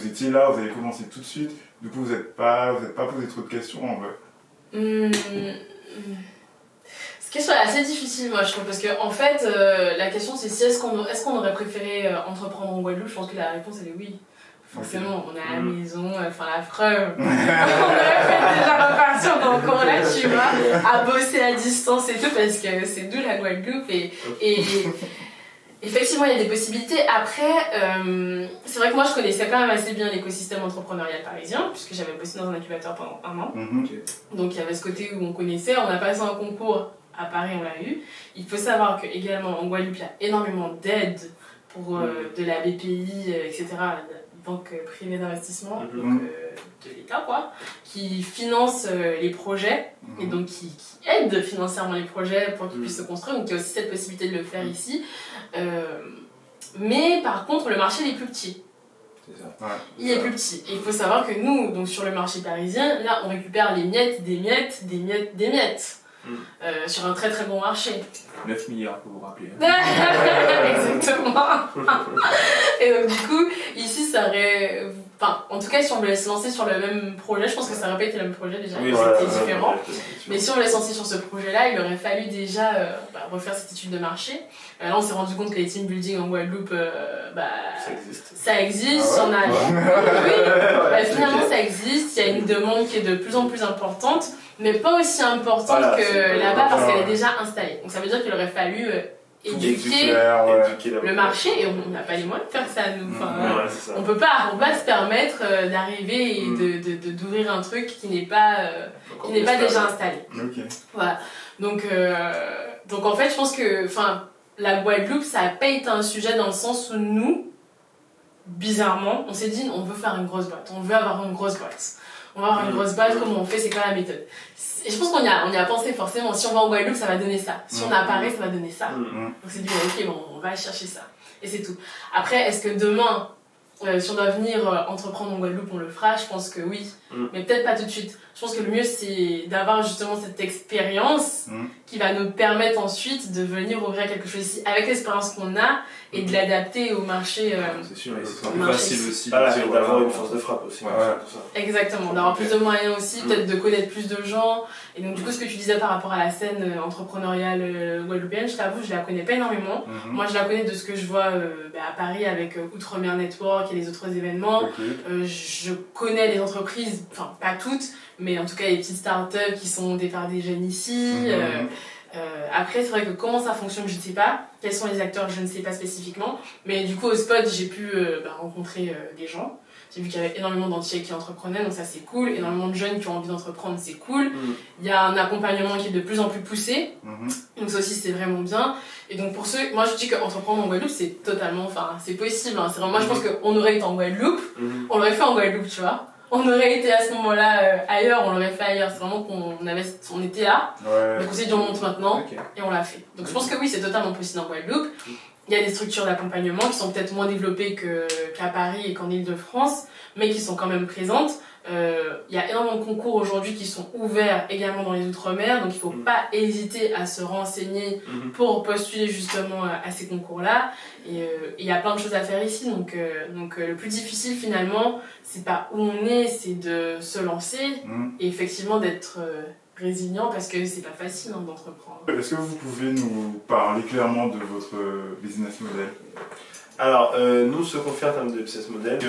étiez là, vous avez commencé tout de suite, du coup vous n'êtes pas posé trop de questions en vrai. Cette question est assez difficile, moi je trouve, parce que en fait, la question c'est si est-ce qu'on aurait préféré entreprendre en Guadeloupe. Je pense que la réponse elle est oui. Forcément, on est à la maison, la preuve. On aurait fait déjà repartir encore là, tu vois, à bosser à distance et tout, parce que c'est d'où la Guadeloupe. Et effectivement, il y a des possibilités. Après, c'est vrai que moi, je connaissais quand même assez bien l'écosystème entrepreneurial parisien, puisque j'avais bossé dans un incubateur pendant 1 an. Donc, il y avait ce côté où on connaissait. On a passé un concours à Paris, on l'a eu. Il faut savoir qu'également, en Guadeloupe, il y a énormément d'aides pour de la BPI, etc., banque privée d'investissement, donc de l'État, quoi, qui finance les projets et donc qui aide financièrement les projets pour qu'ils puissent se construire. Donc il y a aussi cette possibilité de le faire ici. Mais par contre, le marché il est plus petit. C'est ça. Il est plus petit. Et il faut savoir que nous, donc sur le marché parisien, là, on récupère les miettes, des miettes, des miettes, des miettes. Sur un très très bon marché. 9 milliards, pour vous rappeler. Exactement. Et donc du coup, ici ça aurait... Enfin, en tout cas, si on me laisse lancer sur le même projet, je pense que ça aurait pas été le même projet déjà, c'était différent. Mais si on me laisse lancer sur ce projet-là, il aurait fallu déjà refaire cette étude de marché. Là, on s'est rendu compte que les team building en Guadeloupe, ça existe. Ah ouais, oui, finalement ça existe, il y a une demande qui est de plus en plus importante, mais pas aussi importante que là-bas parce qu'elle est déjà installée. Donc ça veut dire qu'il aurait fallu éduquer le marché, et on n'a pas les moyens de faire ça nous. Enfin, on peut pas se permettre d'arriver et d'ouvrir un truc qui n'est pas déjà installé. Okay. Voilà. Donc en fait je pense que la Guadeloupe ça n'a pas été un sujet dans le sens où nous, bizarrement, on s'est dit on veut faire une grosse boîte, on veut avoir une grosse boîte. On va avoir une grosse boîte, comment on fait, c'est quoi la méthode. Et je pense qu'on y a pensé forcément, si on va en Guadeloupe ça va donner ça, si on est à Paris ça va donner ça. Donc c'est dit ok, bon, on va chercher ça. Et c'est tout. Après, est-ce que demain, si on doit venir entreprendre en Guadeloupe, on le fera? Je pense que oui, mais peut-être pas tout de suite. Je pense que le mieux c'est d'avoir justement cette expérience qui va nous permettre ensuite de venir ouvrir quelque chose ici avec l'expérience qu'on a et de l'adapter au marché. C'est sûr, et c'est plus facile aussi d'avoir une force de frappe aussi. Exactement, d'avoir plus de moyens aussi, peut-être de connaître plus de gens. Et donc du coup, ce que tu disais par rapport à la scène entrepreneuriale guadeloupéenne, je t'avoue, je la connais pas énormément. Moi, je la connais de ce que je vois à Paris avec Outremer Network et les autres événements. Je connais les entreprises, enfin pas toutes, mais en tout cas les petites startups qui sont montées par des jeunes ici. Après, c'est vrai que comment ça fonctionne, je ne sais pas. Quels sont les acteurs, je ne sais pas spécifiquement. Mais du coup, au spot, j'ai pu rencontrer des gens. J'ai vu qu'il y avait énormément d'entiers qui entreprenaient, donc ça c'est cool. Énormément de jeunes qui ont envie d'entreprendre, c'est cool. Il y a un accompagnement qui est de plus en plus poussé. Donc ça aussi, c'est vraiment bien. Et donc pour ceux, moi je dis qu'entreprendre en Guadeloupe, c'est totalement, c'est possible. C'est vraiment, moi je pense qu'on aurait été en Guadeloupe, on l'aurait fait en Guadeloupe, tu vois. On aurait été à ce moment-là ailleurs, on l'aurait fait ailleurs. C'est vraiment on était là. Donc on s'est dit on monte maintenant et on l'a fait. Donc je pense que oui, c'est totalement possible en Guadeloupe. Il y a des structures d'accompagnement qui sont peut-être moins développées qu'à Paris et qu'en Île-de-France, mais qui sont quand même présentes. Il y a énormément de concours aujourd'hui qui sont ouverts également dans les Outre-mer, donc il ne faut pas hésiter à se renseigner pour postuler justement à ces concours-là. Et il y a plein de choses à faire ici, donc le plus difficile finalement, c'est pas où on est, c'est de se lancer et effectivement d'être résilient parce que c'est pas facile d'entreprendre. Est-ce que vous pouvez nous parler clairement de votre business model? Alors, nous, ce qu'on fait en termes de business model,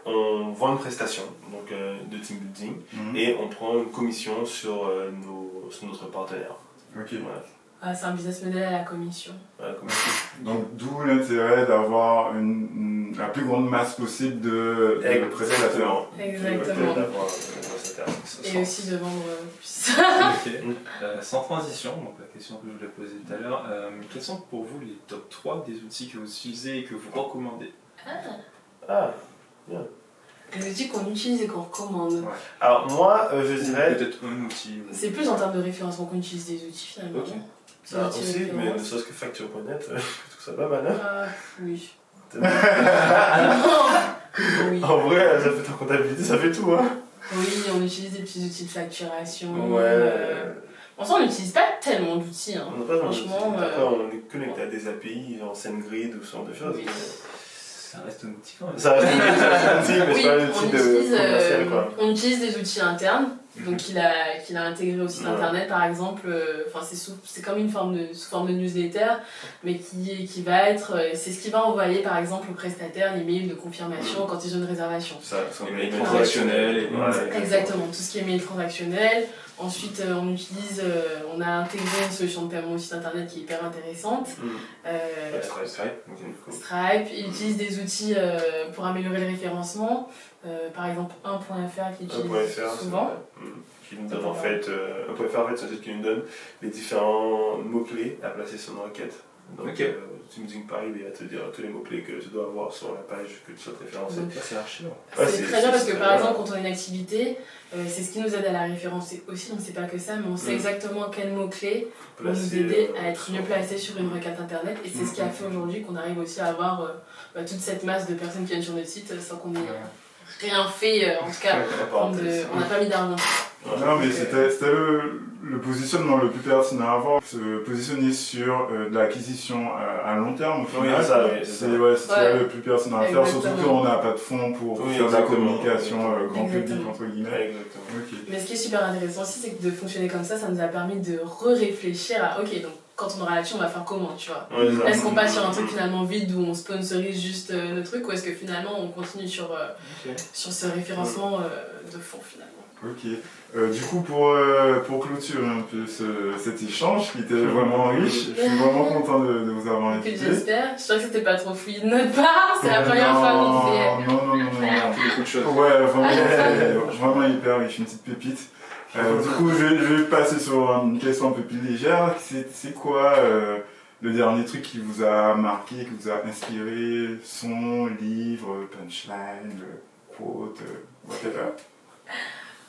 on vend une prestation de team building et on prend une commission sur notre partenaire. Ok. Voilà. C'est un business model à la commission. Donc d'où l'intérêt d'avoir la plus grande masse possible de prestataires. Exactement. Et aussi de vendre plus. Sans transition, donc la question que je voulais poser tout à l'heure, quels sont pour vous les top 3 des outils que vous utilisez et que vous recommandez? Bien. Les outils qu'on utilise et qu'on recommande. Alors moi, je dirais... Peut-être un outil. C'est plus en termes de référencement qu'on utilise des outils finalement. Aussi, mais ne serait-ce que Facture.net, je trouve ça pas mal. Oui. Oui. En vrai, ça fait en comptabilité, ça fait tout. Oui, on utilise des petits outils de facturation. En soi, on n'utilise pas tellement d'outils. On n'a pas franchement. Après, on est connecté à des API, genre SendGrid ou ce genre de choses. Oui. Ça reste un outil quand même. Ça reste un outil, mais c'est pas un outil commercial, quoi. On utilise des outils internes, donc qu'il a intégré au site internet par exemple. C'est comme sous forme de newsletter, mais qui va être. C'est ce qui va envoyer par exemple aux prestataires l'email de confirmation quand ils ont une réservation. Les mails transactionnels. Exactement, tout ce qui est mail transactionnel. Ensuite, on a intégré une solution de paiement au site internet qui est hyper intéressante. Stripe. Il utilise des outils pour améliorer le référencement. Par exemple, 1.fr qui utilise souvent. Qui nous donne en fait, 1.fr c'est un site qui nous donne les différents mots-clés à placer sur nos requêtes. Donc, Team Building Paris, il va te dire tous les mots-clés que tu dois avoir sur la page que tu souhaites référencer. C'est archi. C'est très bien parce que par exemple, quand on a une activité, c'est ce qui nous aide à la référencer aussi, donc c'est pas que ça, mais on sait exactement quels mots-clés vont nous aider à être mieux placés sur une requête internet. Et c'est ce qui a fait aujourd'hui qu'on arrive aussi à avoir toute cette masse de personnes qui viennent sur notre site sans qu'on ait rien fait, en tout cas, on n'a pas mis d'argent. Non, mais c'était le positionnement le plus pertinent à avoir, se positionner sur de l'acquisition à long terme. Oui, c'est le plus pertinent à faire, surtout quand on n'a pas de fonds pour faire de la communication grand public, entre guillemets. Exactement. Okay. Mais ce qui est super intéressant aussi, c'est que de fonctionner comme ça nous a permis de réfléchir à ok, donc quand on aura là-dessus, on va faire comment, tu vois. Est-ce qu'on passe sur un truc finalement vide où on sponsorise juste nos trucs, ou est-ce que finalement on continue sur ce référencement de fond finalement. Ok. Du coup, pour clôturer un peu cet échange qui était vraiment riche, je suis vraiment content de vous avoir invité. J'espère. Je crois que c'était pas trop fouillé de notre part. C'est la première fois qu'on fait. Non. Beaucoup de choses. Ouais, vraiment hyper riche, une petite pépite. Du coup, je vais passer sur une question un peu plus légère. C'est quoi le dernier truc qui vous a marqué, qui vous a inspiré? Son, livre, punchline, quote, whatever.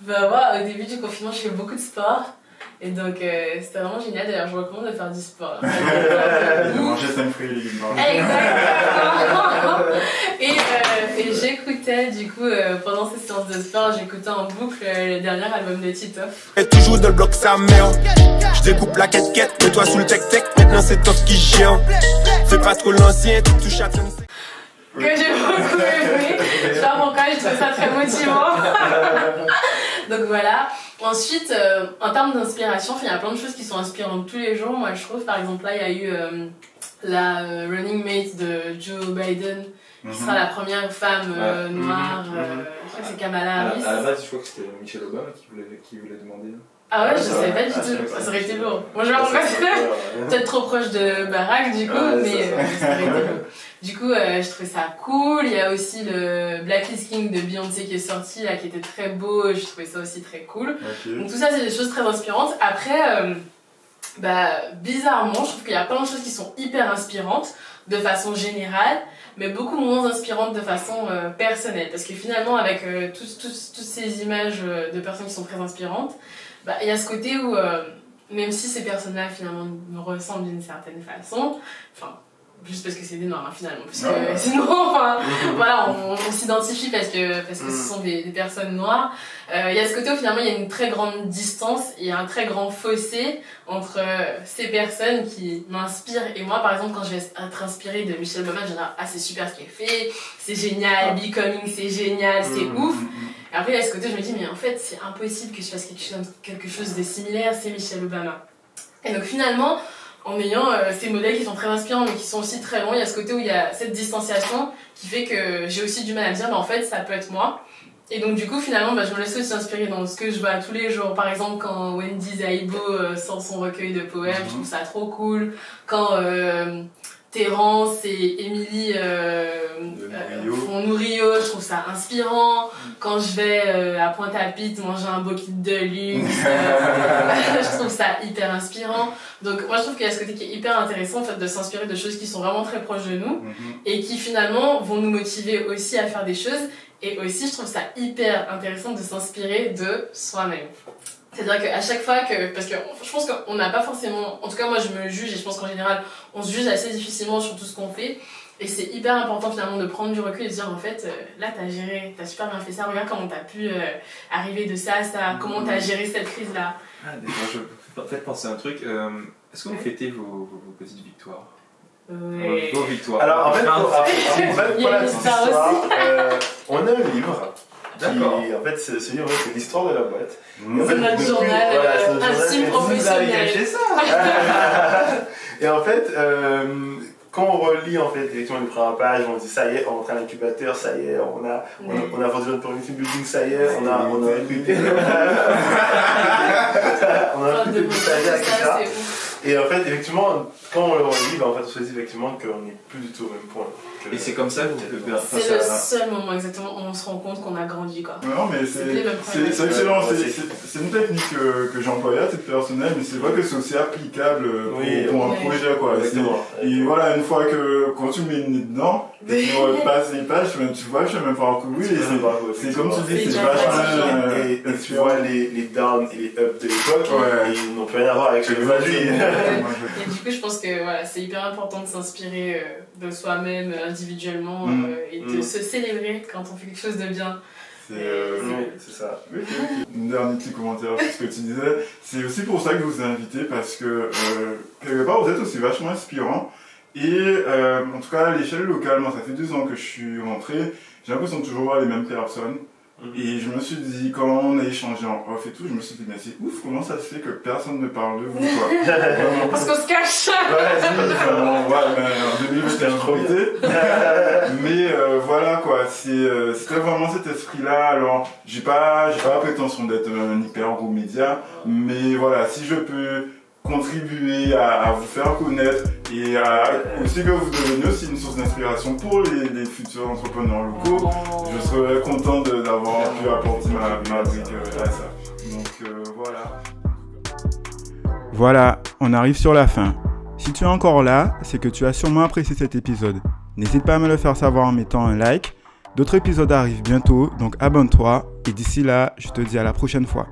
Bah moi, au début du confinement, je fais beaucoup de sport. Et donc, c'était vraiment génial. D'ailleurs, je recommande de faire du sport. De manger 5 fruits et légumes. Exactement. Et j'écoutais, du coup, pendant ces séances de sport, j'écoutais en boucle le dernier album de Titoff. Et toujours dans le bloc sa mère. Je découpe la quête, mets-toi sous le tech-tech. Maintenant c'est Toff qui gère. Fais pas trop l'ancien, tu touches à ton... Que j'ai beaucoup aimé. Je sais pas pourquoi, je trouve ça très motivant. Donc voilà. Ensuite, en termes d'inspiration, il y a plein de choses qui sont inspirantes tous les jours. Moi, je trouve, par exemple, là, il y a eu la running mate de Joe Biden, qui sera la première femme noire. Je crois que c'est Kamala Harris. À la base, je crois que c'était Michelle Obama qui voulait demander. Ah ouais, je savais pas du tout. Ça aurait été lourd. Moi, je me rends peut-être trop proche de Barack, du coup, mais ça aurait été lourd. Du coup, je trouvais ça cool. Il y a aussi le Blacklist King de Beyoncé qui est sorti, là, qui était très beau. Je trouvais ça aussi très cool. Okay. Donc tout ça, c'est des choses très inspirantes. Après, bizarrement, je trouve qu'il y a plein de choses qui sont hyper inspirantes de façon générale, mais beaucoup moins inspirantes de façon personnelle. Parce que finalement, avec toutes ces images de personnes qui sont très inspirantes, il y a ce côté où, même si ces personnes-là, finalement, me ressemblent d'une certaine façon, enfin, juste parce que c'est des noirs, hein, finalement, parce que sinon, voilà, on s'identifie parce que ce sont des personnes noires. Il y a ce côté où finalement il y a une très grande distance, il y a un très grand fossé entre ces personnes qui m'inspirent et moi. Par exemple, quand je vais être inspirée de Michelle Obama, je vais dire ah c'est super ce qu'elle fait, c'est génial, Becoming c'est génial, c'est ouf. Et après il y a ce côté où je me dis mais en fait c'est impossible que je fasse quelque chose de similaire, c'est Michelle Obama. Et donc finalement, en ayant ces modèles qui sont très inspirants mais qui sont aussi très longs, il y a ce côté où il y a cette distanciation qui fait que j'ai aussi du mal à me dire en fait ça peut être moi. Et donc du coup finalement je me laisse aussi inspirer dans ce que je vois tous les jours. Par exemple quand Wendy Zaibo sort son recueil de poèmes, je trouve ça trop cool. Quand Terrence et Émilie font Nourrio, je trouve ça inspirant. Quand je vais à Pointe-à-Pitre manger un beau kit de luxe, je trouve ça hyper inspirant. Donc moi je trouve qu'il y a ce côté qui est hyper intéressant en fait, de s'inspirer de choses qui sont vraiment très proches de nous et qui finalement vont nous motiver aussi à faire des choses. Et aussi je trouve ça hyper intéressant de s'inspirer de soi-même. C'est-à-dire qu'à chaque fois parce que je pense qu'on n'a pas forcément, en tout cas moi je me juge et je pense qu'en général on se juge assez difficilement sur tout ce qu'on fait et c'est hyper important finalement de prendre du recul et de dire en fait là t'as super bien fait ça, regarde comment t'as pu arriver de ça à ça, comment t'as géré cette crise là. Ah déjà je peux peut-être penser à un truc, est-ce que vous fêtez vos petites victoires? Vos victoires. Alors en fait pour la petite histoire, on a un livre. D'accord. En fait, ce livre, c'est l'histoire de la boîte. C'est notre journal intime professionnel. Vous avez caché ça. Et en fait, quand on relit en fait effectivement les premières pages, on dit ça y est, on rentre à l'incubateur, ça y est, on a vendu notre premier team building, ça y est, on a recruté. On a recruté des stagiaires, etc. Et en fait, effectivement, quand on le relit, en fait, on se dit effectivement qu'on n'est plus du tout au même point. Et c'est comme ça que vous pouvez c'est le seul moment exactement où on se rend compte qu'on a grandi quoi. Non mais c'est excellent, c'est une technique que j'employais à titre personnel, mais c'est vrai que c'est aussi applicable pour un projet quoi. Et voilà, une fois que quand tu mets une nez dedans, tu passes les pages, tu vois, je sais même pas parcouru et c'est comme tu dis, c'est vachement et tu vois les downs et les ups de l'époque, ils n'ont plus rien à voir avec ce que aujourd'hui. Et du coup je pense que voilà, c'est hyper important de s'inspirer de soi-même individuellement et de se célébrer quand on fait quelque chose de bien. Oui, c'est ça. Un dernier petit commentaire sur ce que tu disais. C'est aussi pour ça que je vous ai invité, parce que quelque part vous êtes aussi vachement inspirant. Et en tout cas à l'échelle locale, moi ça fait 2 ans que je suis rentré, j'ai l'impression de toujours voir les mêmes personnes. Et je me suis dit, quand on a échangé en off et tout, je me suis dit, mais c'est ouf, comment ça se fait que personne ne parle de vous, quoi. Parce qu'on se cache. En 2021, trop vite. Mais voilà, quoi, c'était vraiment cet esprit-là. Alors, j'ai pas la prétention d'être un hyper gros média, mais voilà, si je peux contribuer à vous faire connaître et aussi que vous deveniez aussi une source d'inspiration pour les futurs entrepreneurs locaux, je serais content d'avoir pu apporter ma brique à ça. Donc voilà. Voilà, on arrive sur la fin. Si tu es encore là, c'est que tu as sûrement apprécié cet épisode. N'hésite pas à me le faire savoir en mettant un like. D'autres épisodes arrivent bientôt, donc abonne-toi et d'ici là, je te dis à la prochaine fois.